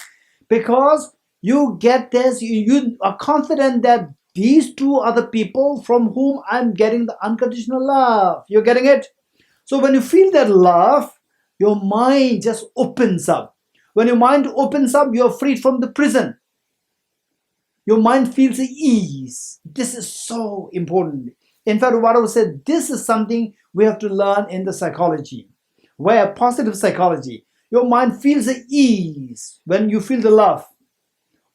Speaker 1: Because you get this, you are confident that these two are the people from whom I'm getting the unconditional love. You're getting it? So when you feel that love, your mind just opens up. When your mind opens up, you're freed from the prison. Your mind feels ease. This is so important. In fact, what I would say, this is something we have to learn in the psychology, where positive psychology, your mind feels the ease when you feel the love.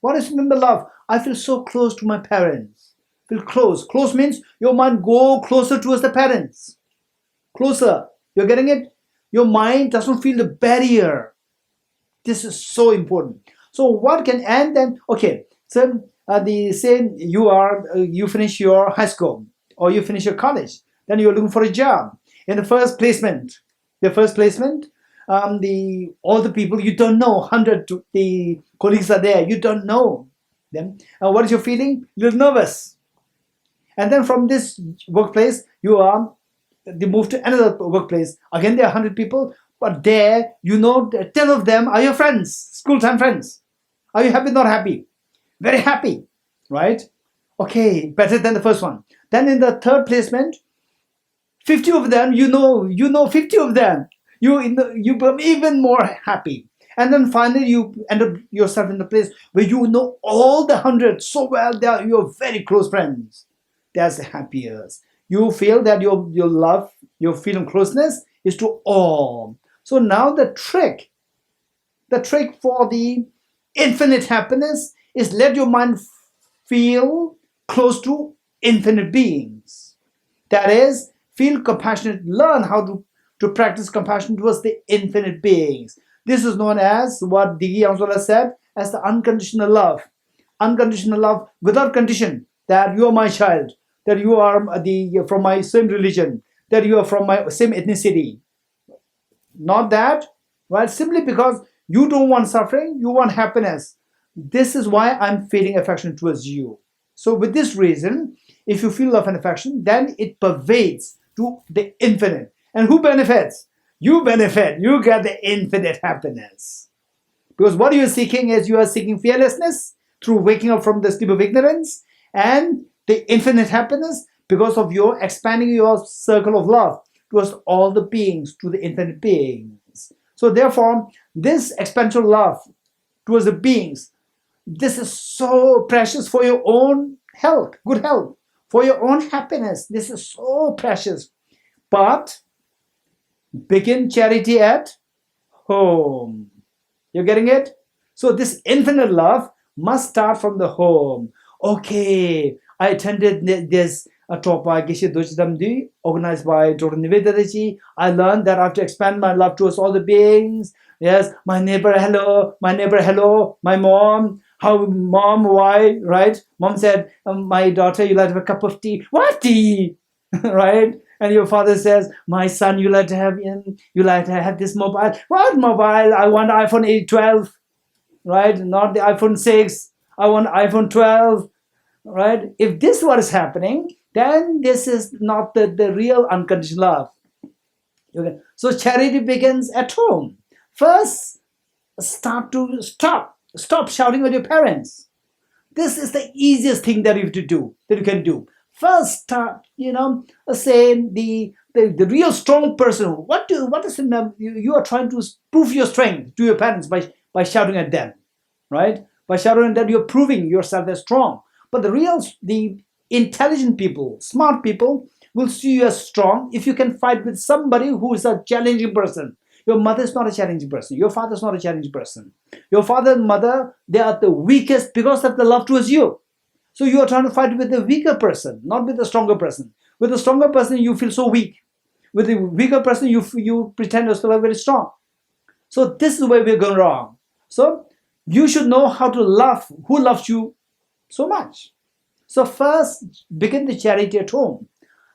Speaker 1: What is remember love? I feel so close to my parents. Feel close. Close means your mind go closer towards the parents. Closer. You're getting it? Your mind doesn't feel the barrier. This is so important. So what can end then? Okay. So the same you finish your high school or you finish your college. Then you're looking for a job. In the first placement, all the people you don't know, 100 the colleagues are there, you don't know them. What is your feeling? You're nervous. And then from this workplace, they move to another workplace. Again, there are 100 people, but there, 10 of them are your friends, school time friends. Are you happy, not happy? Very happy, right? Okay, better than the first one. Then in the third placement, 50 of them, you know 50 of them. You become even more happy. And then finally, you end up yourself in the place where you know all the 100 so well. You're very close friends. That's the happiest. You feel that your love, your feeling closeness is to all. So now the trick for the infinite happiness is let your mind feel close to infinite beings. That is, feel compassionate, learn how to practice compassion towards the infinite beings. This is known as what Digi Anzola said as the unconditional love. Unconditional love without condition, that you are my child, that you are from my same religion, that you are from my same ethnicity. Not that, right? Simply because you don't want suffering, you want happiness. This is why I'm feeling affection towards you. So with this reason, if you feel love and affection, then it pervades to the infinite. And who benefits? You benefit. You get the infinite happiness. Because what you are seeking is you are seeking fearlessness through waking up from the sleep of ignorance, and the infinite happiness because of your expanding your circle of love towards all the beings, to the infinite beings. So therefore, this expansion of love towards the beings, this is so precious for your own health, good health. for your own happiness. This is so precious. But begin charity at home. You're getting it? So this infinite love must start from the home. Okay, I attended this talk by Geshe Dorji Damdul, organized by Dr. Nivedanaji. I learned that I have to expand my love towards all the beings. Yes, my neighbor, hello. My neighbor, hello. My mom, how, mom, why, right? Mom said, my daughter, you like to have a cup of tea. What tea? Right? And your father says, my son, you like to have this mobile. What mobile? I want iPhone 12, right? Not the iPhone 6. I want iPhone 12, right? If this was happening, then this is not the real unconditional love. Okay. So charity begins at home. First, stop shouting at your parents. This is the easiest thing that you can do. First, start, say the real strong person. What is you are trying to prove your strength to your parents by shouting at them, right? By shouting at them, you're proving yourself as strong. But the intelligent people, smart people, will see you as strong if you can fight with somebody who is a challenging person. Your mother is not a challenging person. Your father is not a challenging person. Your father and mother, they are the weakest because of the love towards you. So you are trying to fight with the weaker person, not with the stronger person. With the stronger person, you feel so weak. With the weaker person, you pretend you're still very strong. So this is where we're going wrong. So you should know how to love who loves you so much. So first, begin the charity at home.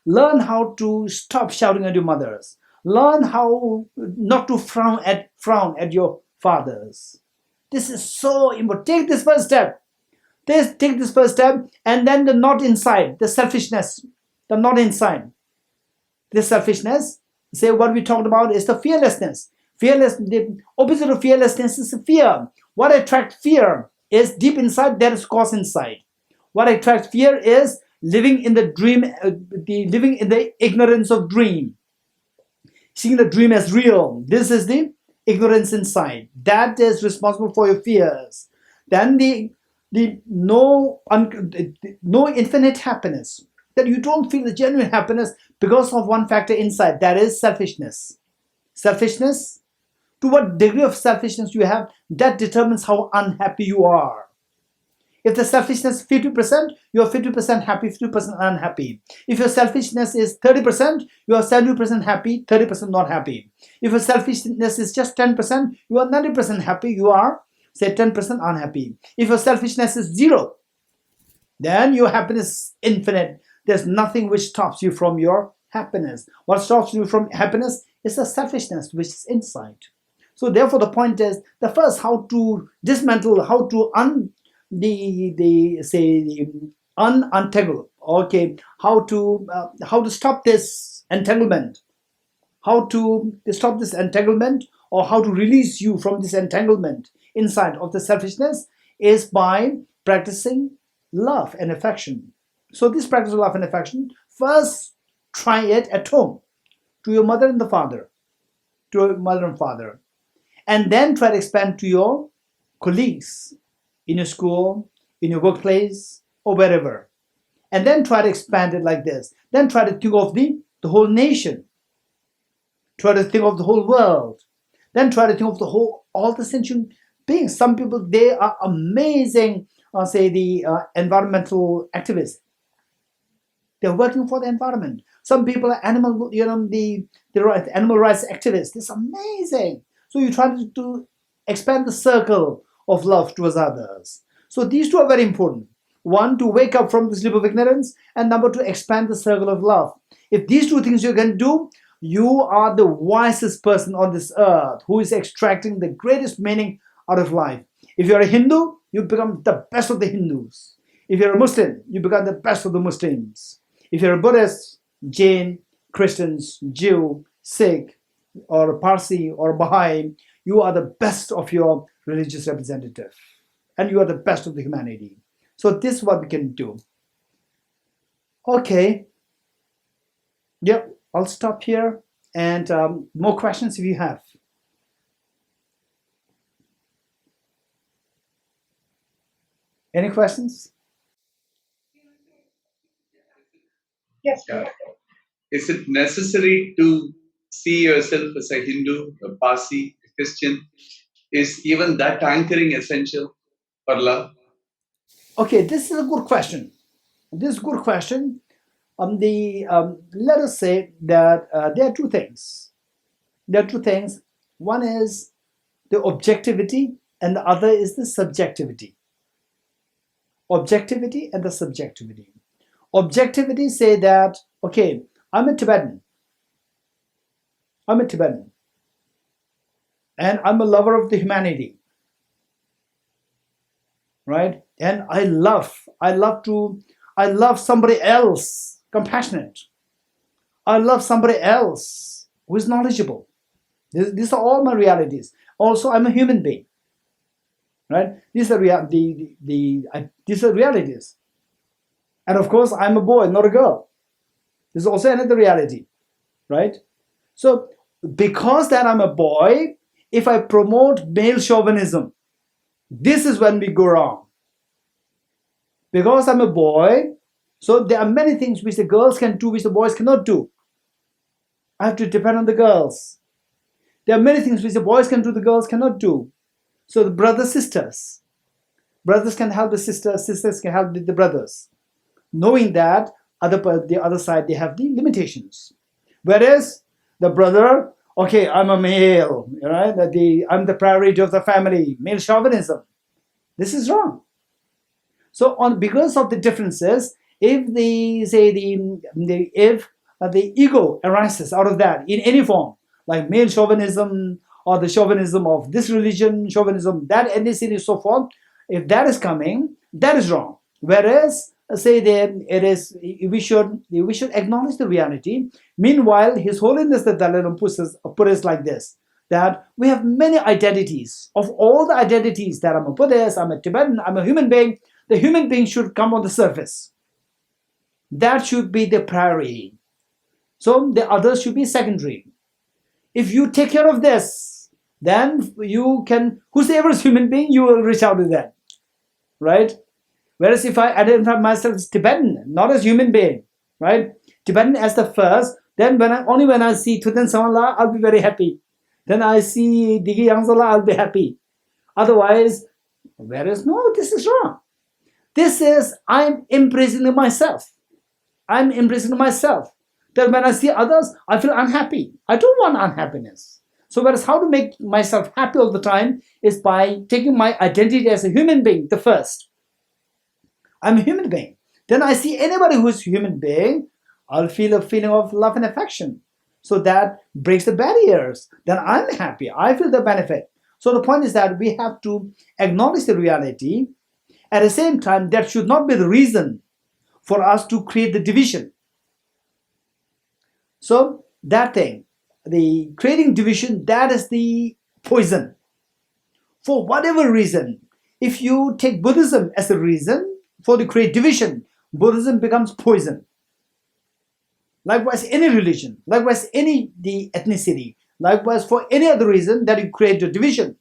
Speaker 1: Learn how to stop shouting at your mothers. Learn how not to frown at your fathers. This is so important. Take this first step. Take this first step, and then the not inside, the selfishness, the not inside. This selfishness, say what we talked about is the fearlessness. The opposite of fearlessness is fear. What attracts fear is deep inside, there is cause inside. What attracts fear is living in the dream, living in the ignorance of dream. Seeing the dream as real. This is the ignorance inside. That is responsible for your fears. Then the no infinite happiness. That you don't feel the genuine happiness because of one factor inside. That is selfishness. Selfishness, to what degree of selfishness you have, that determines how unhappy you are. If the selfishness is 50%, you are 50% happy, 50% unhappy. If your selfishness is 30%, you are 70% happy, 30% not happy. If your selfishness is just 10%, you are 90% happy, you are, say, 10% unhappy. If your selfishness is 0, then your happiness is infinite. There's nothing which stops you from your happiness. What stops you from happiness is the selfishness which is inside. So therefore the point is, the first, how to dismantle, how to untangle, okay, how to stop this entanglement, how to stop this entanglement, or how to release you from this entanglement inside of the selfishness, is by practicing love and affection. So this practice of love and affection, first try it at home, to your mother and father, and then try to expand to your colleagues in your school, in your workplace, or wherever. And then try to expand it like this. Then try to think of the whole nation. Try to think of the whole world. Then try to think of all the sentient beings. Some people, they are amazing, environmental activists. They're working for the environment. Some people are animal rights activists. It's amazing. So you try to expand the circle of love towards others. So these two are very important. One, to wake up from the sleep of ignorance, and number, to expand the circle of love. If these two things you can do, you are the wisest person on this earth who is extracting the greatest meaning out of life. If you're a Hindu, you become the best of the Hindus. If you're a Muslim, you become the best of the Muslims. If you're a Buddhist, Jain, Christians, Jew, Sikh, or Parsi, or Baha'i, you are the best of your religious representative. And you are the best of the humanity. So this is what we can do. Okay. Yep, I'll stop here. And more questions if you have. Any questions?
Speaker 2: Yes.
Speaker 10: Yeah. Is it necessary to see yourself as a Hindu, a Parsi, a Christian? Is even that anchoring essential for love?
Speaker 1: Okay, this is a good question. This is a good question. Let us say that there are two things. There are two things. One is the objectivity, and the other is the subjectivity. Objectivity and the subjectivity. Objectivity say that, okay, I'm a Tibetan. I'm a Tibetan. And I'm a lover of the humanity. Right? And I love somebody else compassionate. I love somebody else who is knowledgeable. These are all my realities. Also, I'm a human being. Right? These are these are realities. And of course, I'm a boy, not a girl. This is also another reality. Right? So, because that I'm a boy, if I promote male chauvinism, this is when we go wrong. Because I'm a boy, so there are many things which the girls can do, which the boys cannot do. I have to depend on the girls. There are many things which the boys can do, the girls cannot do. So the brothers, sisters can help the sisters, sisters can help the brothers, knowing that the other side, they have the limitations. Whereas the brother, okay, I'm a male, right? I'm the priority of the family, male chauvinism. This is wrong. So because of the differences, if the ego arises out of that in any form, like male chauvinism or the chauvinism of this religion, chauvinism, that ethnicity, so forth, if that is coming, that is wrong. Whereas, we should acknowledge the reality. Meanwhile, His Holiness the Dalai Lama put it like this, that we have many identities. Of all the identities, that I'm a Buddhist, I'm a Tibetan, I'm a human being, the human being should come on the surface. That should be the priority. So the others should be secondary. If you take care of this, then you can, whosoever is human being, you will reach out to them. Right? Whereas if I identify myself as Tibetan, not as human being, right? Tibetan as the first, then only when I see Tutan Samala, I'll be very happy. Then I see Digi Yangsala, I'll be happy. Otherwise, whereas no, this is wrong. This is, I'm imprisoning myself. I'm imprisoning myself. That when I see others, I feel unhappy. I don't want unhappiness. So whereas how to make myself happy all the time is by taking my identity as a human being, the first. I'm a human being. Then I see anybody who's a human being, I'll feel a feeling of love and affection. So that breaks the barriers. Then I'm happy. I feel the benefit. So the point is that we have to acknowledge the reality. At the same time, that should not be the reason for us to create the division. So that thing, the creating division, that is the poison. For whatever reason, if you take Buddhism as a reason for the create division, Buddhism becomes poison. Likewise, any religion, likewise, the ethnicity, likewise for any other reason that you create a division,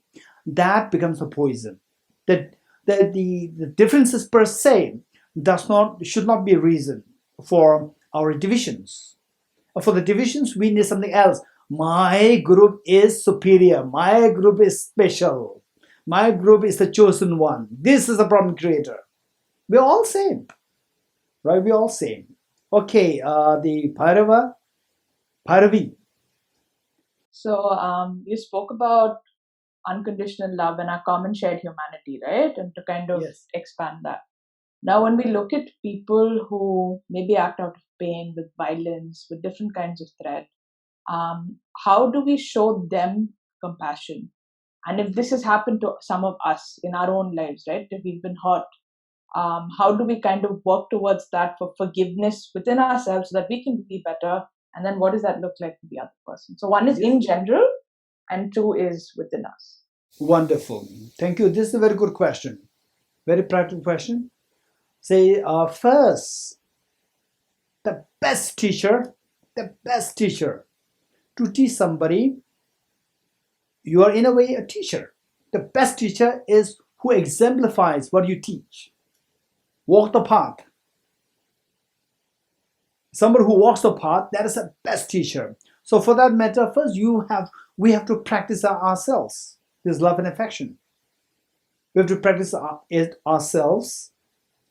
Speaker 1: that becomes a poison. The differences per se should not be a reason for our divisions. For the divisions, we need something else. My group is superior. My group is special. My group is the chosen one. This is a problem creator. We're all same, right? We're all same. Okay, the Bhairavi.
Speaker 11: So you spoke about unconditional love and our common shared humanity, right? And to kind of expand that. Now, when we look at people who maybe act out of pain, with violence, with different kinds of threat, how do we show them compassion? And if this has happened to some of us in our own lives, right? If we've been hurt, how do we kind of work towards that for forgiveness within ourselves so that we can be better? And then what does that look like for the other person? So one is in general, and two is within us.
Speaker 1: Wonderful. Thank you. This is a very good question. Very practical question. Say, first, the best teacher to teach somebody, you are in a way a teacher. The best teacher is who exemplifies what you teach. Walk the path. Somebody who walks the path, that is the best teacher. So for that matter, first we have to practice ourselves, this love and affection. We have to practice it ourselves,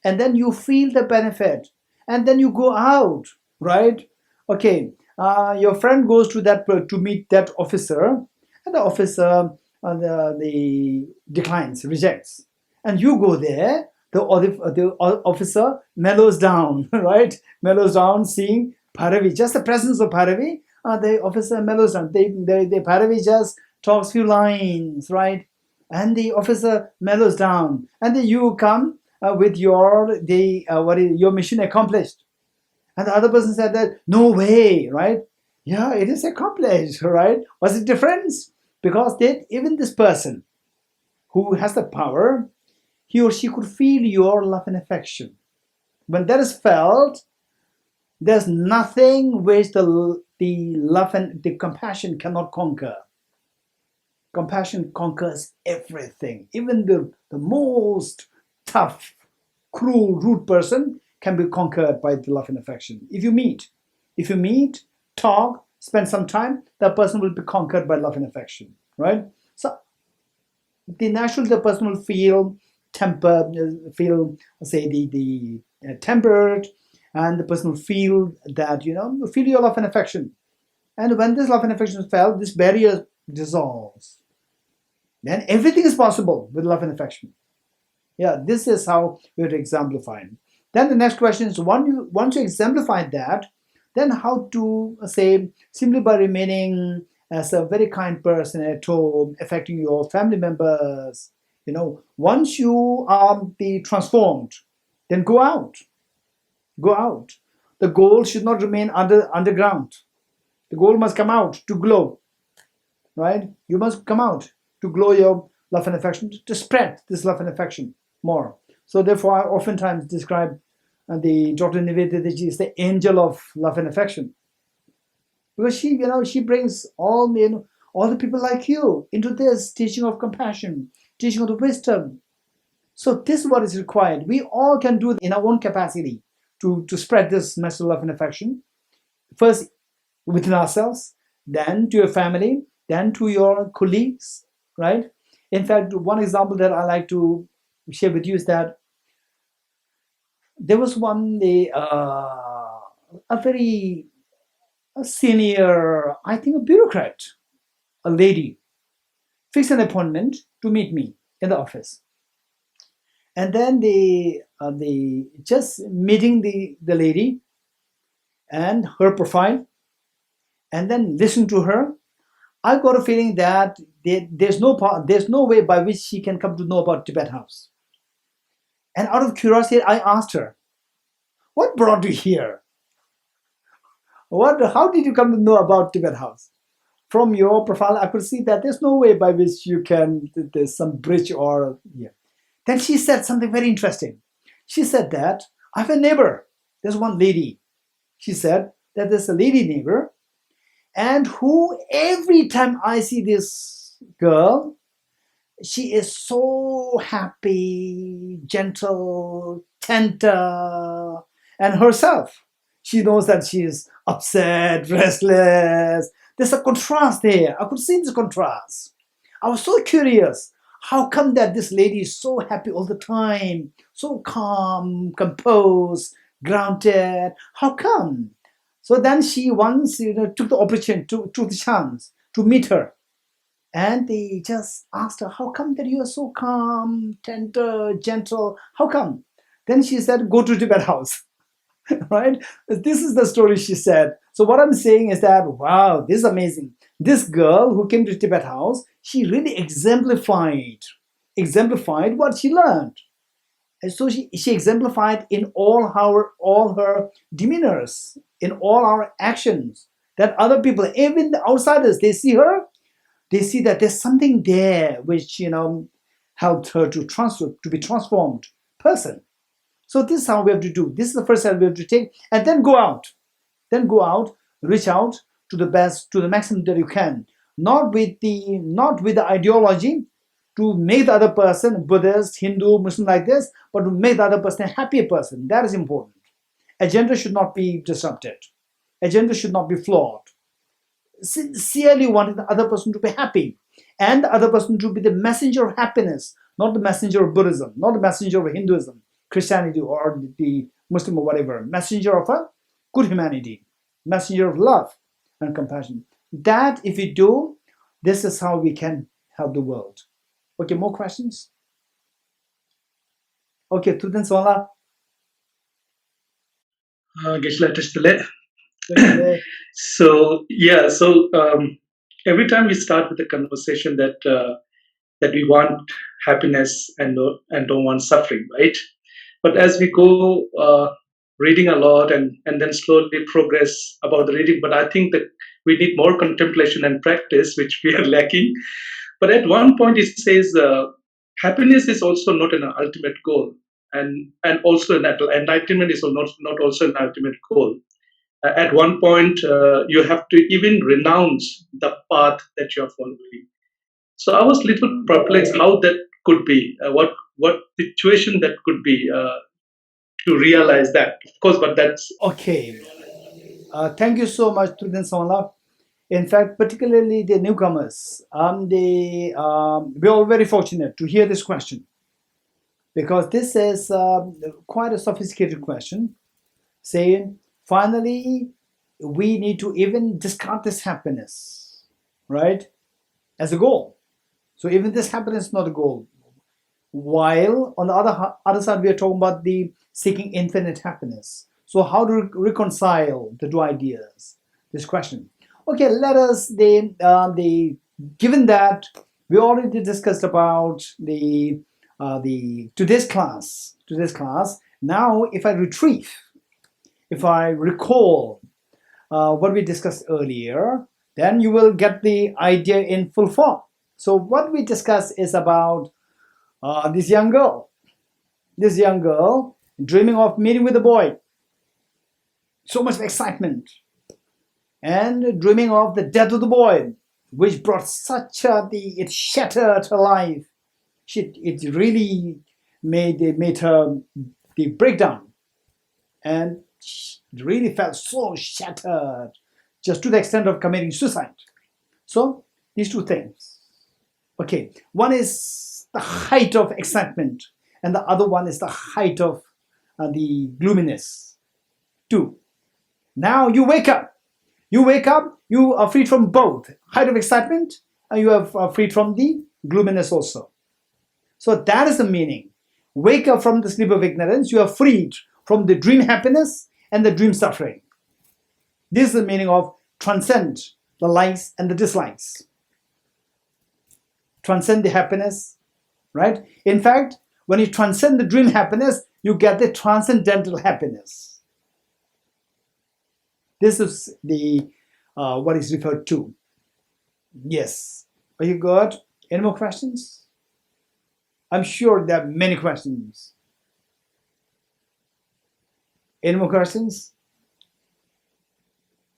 Speaker 1: and then you feel the benefit, and then you go out, right? Okay, your friend goes to meet that officer, and the officer the declines, rejects, and you go there. The officer mellows down, right? Mellows down, seeing Bhairavi, just the presence of Bhairavi. The officer mellows down. The Bhairavi just talks few lines, right? And the officer mellows down, and then you come with your mission accomplished. And the other person said that, no way, right? Yeah, it is accomplished, right? What's the difference? Because even this person who has the power, he or she could feel your love and affection. When that is felt, there's nothing which the love and the compassion cannot conquer. Compassion conquers everything. Even the most tough, cruel, rude person can be conquered by the love and affection. If you meet, talk, spend some time, that person will be conquered by love and affection, right? So the person will feel tempered, say the tempered, and the person will feel that feel your love and affection. And when this love and affection is felt, this barrier dissolves. Then everything is possible with love and affection. Yeah, this is how we have to exemplify. Then the next question is, once you exemplify that, then how to say, simply by remaining as a very kind person at home, affecting your family members. Once you are transformed, then go out. Go out. The goal should not remain underground. The goal must come out to glow, right? You must come out to glow your love and affection, to spread this love and affection more. So therefore, I oftentimes describe the Dr. Nivedita Ji is the angel of love and affection, because she brings all the people like you into this teaching of compassion, teaching of the wisdom. So this is what is required. We all can do it in our own capacity to spread this message of love and affection. First within ourselves, then to your family, then to your colleagues, right? In fact, one example that I like to share with you is that there was a very senior, I think a bureaucrat, a lady, fixed an appointment to meet me in the office. And then they just meeting the lady and her profile, and then listen to her. I got a feeling that there's no way by which she can come to know about Tibet House. And out of curiosity, I asked her, "What brought you here? How did you come to know about Tibet House?" From your profile, I could see that there's no way by which there's some bridge or yeah. Then she said something very interesting. She said that I have a neighbor. There's one lady. She said that there's a lady neighbor, and who every time I see this girl, she is so happy, gentle, tender, and herself. She knows that she is upset, restless. There's a contrast there. I could see this contrast. I was so curious. How come that this lady is so happy all the time, so calm, composed, grounded? How come? So then she once took the opportunity, took the chance to meet her. And they just asked her, "How come that you are so calm, tender, gentle? How come?" Then she said, "Go to Tibet House." Right? This is the story she said. So what I'm saying is that, wow, this is amazing. This girl who came to Tibet House, she really exemplified what she learned. And so she exemplified in all her demeanors, in all our actions, that other people, even the outsiders, they see her, they see that there's something there which helped her to be transformed person. So this is how we have to do. This is the first step we have to take, and then go out. Then go out, reach out to the best, to the maximum that you can. Not with the ideology to make the other person Buddhist, Hindu, Muslim like this, but to make the other person a happier person. That is important. Agenda should not be disrupted. Agenda should not be flawed. Sincerely wanting the other person to be happy and the other person to be the messenger of happiness, not the messenger of Buddhism, not the messenger of Hinduism, Christianity, or the Muslim or whatever. Messenger of a good humanity, messenger of love and compassion. That if we do, this is how we can help the world. Okay, more questions? Okay, Tudin Sola.
Speaker 12: So yeah, so every time we start with a conversation that that we want happiness and don't want suffering, right? But as we go reading a lot and then slowly progress about the reading, but I think that we need more contemplation and practice, which we are lacking. But at one point it says happiness is also not an ultimate goal, and also enlightenment is not also an ultimate goal. At one point, you have to even renounce the path that you are following. So I was a little perplexed how that could be, what situation that could be to realize that. Of course, but that's
Speaker 1: okay. Thank you so much, Tudin Sola. In fact, particularly the newcomers, we're all very fortunate to hear this question, because this is quite a sophisticated question, saying finally we need to even discard this happiness, right, as a goal. So even this happiness is not a goal. While on the other side, we are talking about the seeking infinite happiness. So how to reconcile the two ideas? This question. Okay, let us then given that we already discussed about the today's class. Now, if I retrieve, if I recall what we discussed earlier, then you will get the idea in full form. So what we discussed is about this young girl dreaming of meeting with a boy. So much excitement, and dreaming of the death of the boy, which brought such it shattered her life. It really made her the breakdown, and she really felt so shattered, just to the extent of committing suicide. So these two things. Okay, one is the height of excitement, and the other one is the height of the gloominess. Two. Now you wake up. You are freed from both height of excitement, and you are freed from the gloominess also. So that is the meaning. Wake up from the sleep of ignorance. You are freed from the dream happiness and the dream suffering. This is the meaning of transcend the likes and the dislikes. Transcend the happiness, right? In fact, when you transcend the dream happiness, you get the transcendental happiness. This is the what is referred to. Yes. Are you good? Any more questions? I'm sure there are many questions. Any more questions?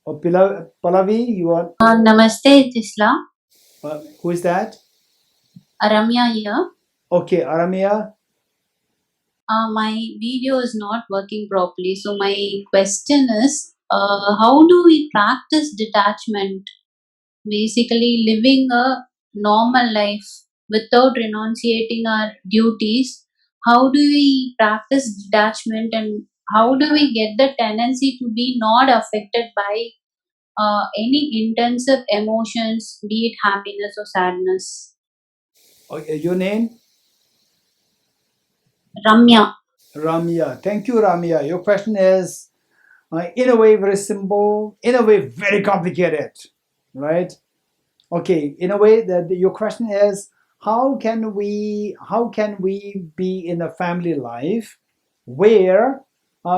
Speaker 1: Or Pallavi, you want?
Speaker 13: Namaste, Tisla.
Speaker 1: Who is that?
Speaker 13: Aramya here.
Speaker 1: Okay, Aramya.
Speaker 13: My video is not working properly. So my question is, how do we practice detachment? Basically living a normal life without renunciating our duties. How do we practice detachment, and how do we get the tendency to be not affected by any intensive emotions, be it happiness or sadness?
Speaker 1: Okay, your name?
Speaker 13: Ramya.
Speaker 1: Ramya. Thank you, Ramya. Your question is, in a way, very simple, in a way, very complicated, right? Okay, in a way, your question is, how can we be in a family life where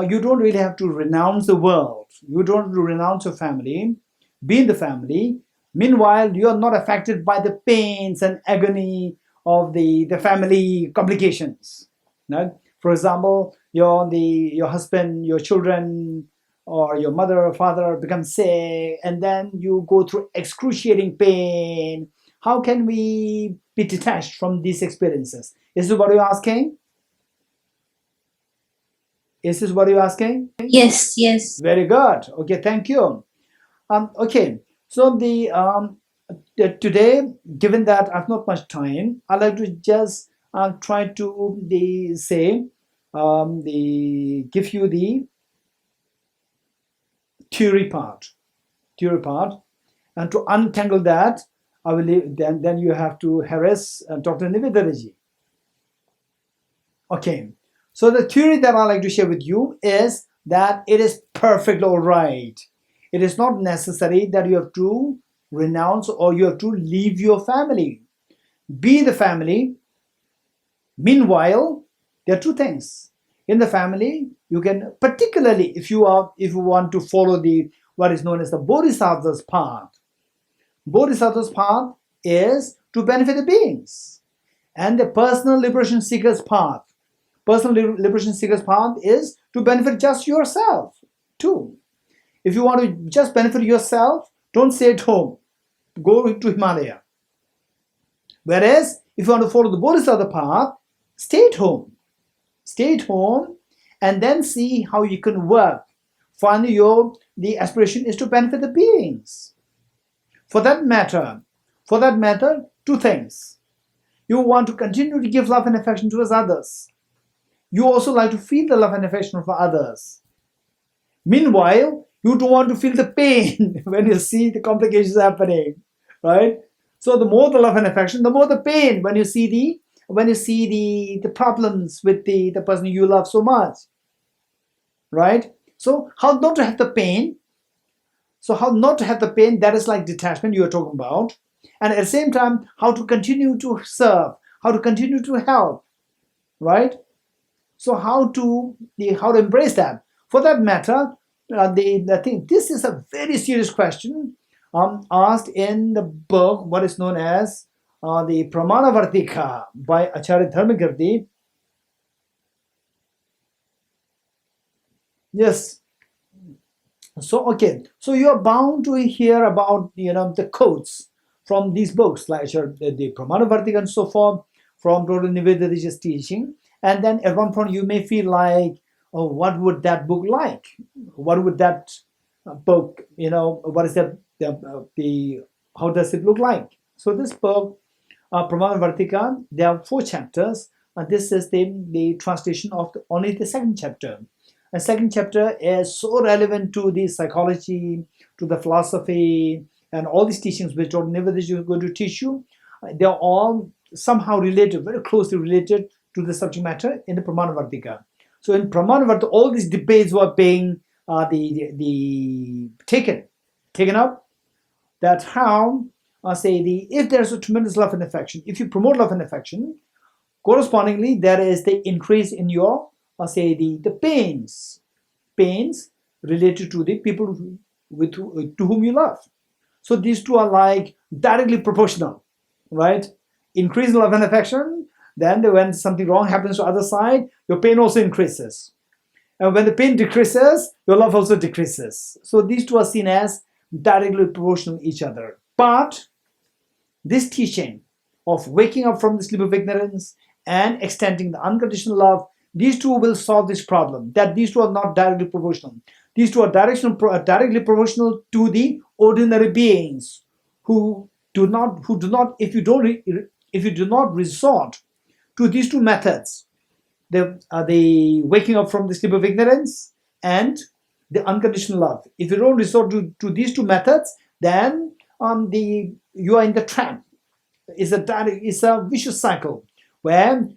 Speaker 1: you don't really have to renounce the world, you don't have to renounce your family, be in the family. Meanwhile, you are not affected by the pains and agony of the family complications. Right? For example, your husband, your children, or your mother or father become sick, and then you go through excruciating pain. How can we be detached from these experiences? Is this what you're asking? Is this what you're asking?
Speaker 13: Yes, yes.
Speaker 1: Very good. Okay, thank you. Okay, so today, given that I've not much time, I'd like to just try to give you the theory part, and to untangle that, I will then you have to harass Dr. Nivedanaji. Okay, so the theory that I'd like to share with you is that it is perfectly all right. It is not necessary that you have to renounce or you have to leave your family. Be the family. Meanwhile, there are two things. In the family, you can, particularly if you want to follow what is known as the Bodhisattva's path. Bodhisattva's path is to benefit the beings. And the personal liberation seeker's path. Personal liberation seeker's path is to benefit just yourself too. If you want to just benefit yourself, don't stay at home. Go to Himalaya. Whereas, if you want to follow the Bodhisattva path, stay at home. Stay at home and then see how you can work. Finally, the aspiration is to benefit the beings. For that matter, two things. You want to continue to give love and affection towards others. You also like to feel the love and affection for others. Meanwhile, you don't want to feel the pain when you see the complications happening, right? So the more the love and affection, the more the pain when you see the problems with the person you love so much, right? So how not to have the pain? So how not to have the pain, that is like detachment you are talking about. And at the same time, how to continue to serve, how to continue to help, right? So how to embrace that? For that matter, this is a very serious question asked in the book, what is known as the Pramanavartika by Acharya Dharmakirti. Yes. So okay, so you are bound to hear about the quotes from these books, like the Pramanavartika and so forth, from Dr. Nivedanaji's teaching, and then at one point you may feel like, oh, what would that book like? What would that book, what is that? How does it look like? So this book, Pramanavartika, there are 4 chapters, and this is the translation of only the second chapter. The second chapter is so relevant to the psychology, to the philosophy, and all these teachings which Dr. Nivedanaji is going to teach you. They are all somehow related, very closely related to the subject matter in the Pramanavartika. So in Pramanavartika, all these debates were being taken up. That how if there's a tremendous love and affection, if you promote love and affection, correspondingly there is the increase in your the pains related to the people to whom you love. So these two are like directly proportional, right? Increase in love and affection, then when something wrong happens to the other side, your pain also increases. And when the pain decreases, your love also decreases. So these two are seen as directly proportional to each other. But this teaching of waking up from the sleep of ignorance and extending the unconditional love, these two will solve this problem, that these two are not directly proportional. These two are directly proportional to the ordinary beings who do not, if you do not resort to these two methods, the waking up from the sleep of ignorance and the unconditional love. If you don't resort to these two methods, then you are in the trap. It's a vicious cycle where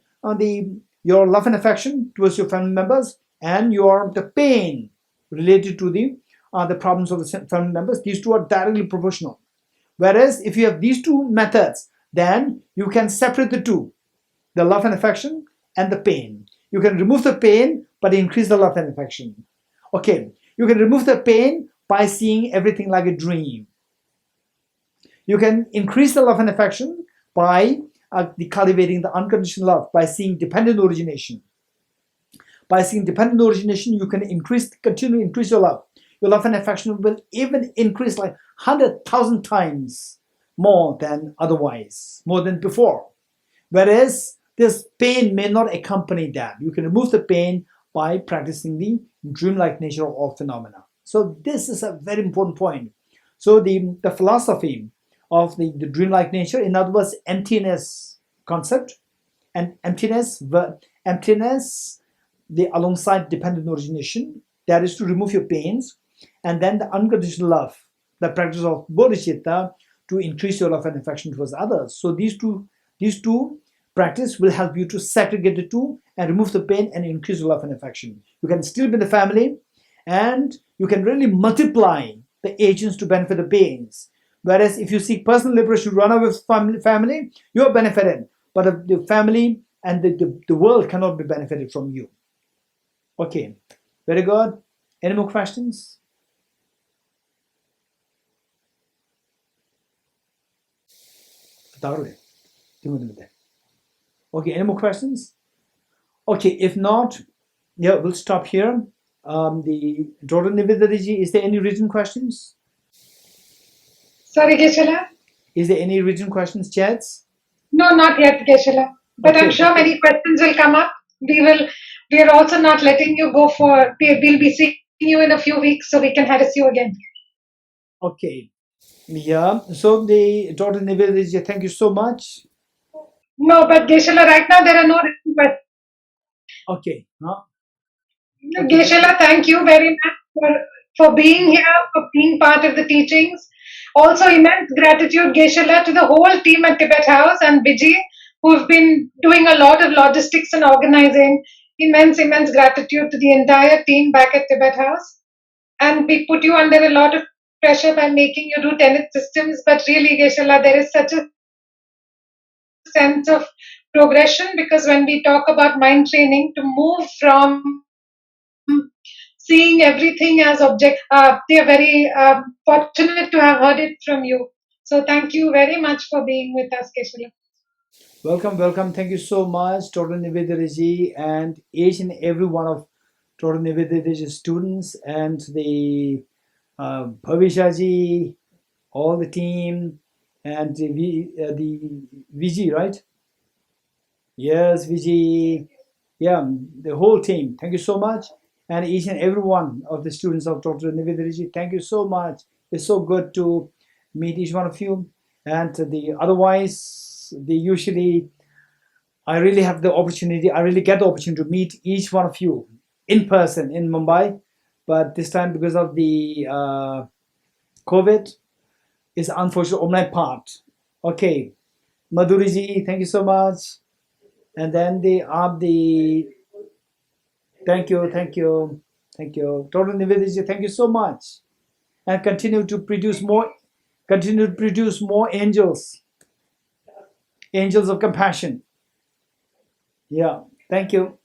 Speaker 1: your love and affection towards your family members and the pain related to the problems of the family members, these two are directly proportional. Whereas if you have these two methods, then you can separate the two, the love and affection and the pain. You can remove the pain but increase the love and affection. Okay, you can remove the pain by seeing everything like a dream. You can increase the love and affection by cultivating the unconditional love, by seeing dependent origination. By seeing dependent origination, you can continue to increase your love. Your love and affection will even increase like 100,000 times more than otherwise, more than before. Whereas this pain may not accompany that. You can remove the pain by practicing the dreamlike nature of all phenomena. So this is a very important point. So the philosophy of the dreamlike nature, in other words, emptiness concept, and emptiness, the alongside dependent origination, that is to remove your pains, and then the unconditional love, the practice of bodhicitta, to increase your love and affection towards others. So these two practice will help you to segregate the two and remove the pain and increase your love and affection. You can still be in the family, and you can really multiply the agents to benefit the beings. Whereas if you seek personal liberation, run away with family, you're benefited. But the family and the world cannot be benefited from you. Okay, very good. Any more questions? Okay, any more questions? Okay, if not, yeah, we'll stop here. The Dr. Nivedadaji, is there any written questions?
Speaker 2: Sorry, Geshe-la?
Speaker 1: Is there any written questions, chats?
Speaker 2: No, not yet, Geshe-la. But
Speaker 1: Okay,
Speaker 2: I'm sure many questions will come up. We are also not letting you go we'll be seeing you in a few weeks so we can harass you again.
Speaker 1: Okay. Yeah. So the Dr. Nivedadaji, thank you so much.
Speaker 2: No, but Geshe-la, right now there are no written questions.
Speaker 1: Okay. Huh?
Speaker 2: Geshe-la, thank you very much for being here, for being part of the teachings. Also, immense gratitude, Geshe-la, to the whole team at Tibet House and Viji, who've been doing a lot of logistics and organizing. Immense gratitude to the entire team back at Tibet House. And we put you under a lot of pressure by making you do Tenet systems. But really, Geshe-la, there is such a sense of progression, because when we talk about mind training, to move from seeing everything as object, we are very fortunate to have heard it from you. So thank you very much for being with us, Geshe-la.
Speaker 1: Welcome, welcome. Thank you so much, Dr. Nivedadaji, and each and every one of Dr. Nivedadaji's students and the Bhavishaji, all the team, and the Viji, right? Yes, Viji. Yeah, the whole team. Thank you so much. And each and every one of the students of Dr. Nivedadaji, thank you so much. It's so good to meet each one of you. And I really get the opportunity to meet each one of you in person in Mumbai. But this time, because of the COVID, it's unfortunate on my part. Okay, Madhuriji, thank you so much. And then thank you. Dr. Nivedadaji, thank you so much. And continue to produce more angels of compassion. Yeah, thank you.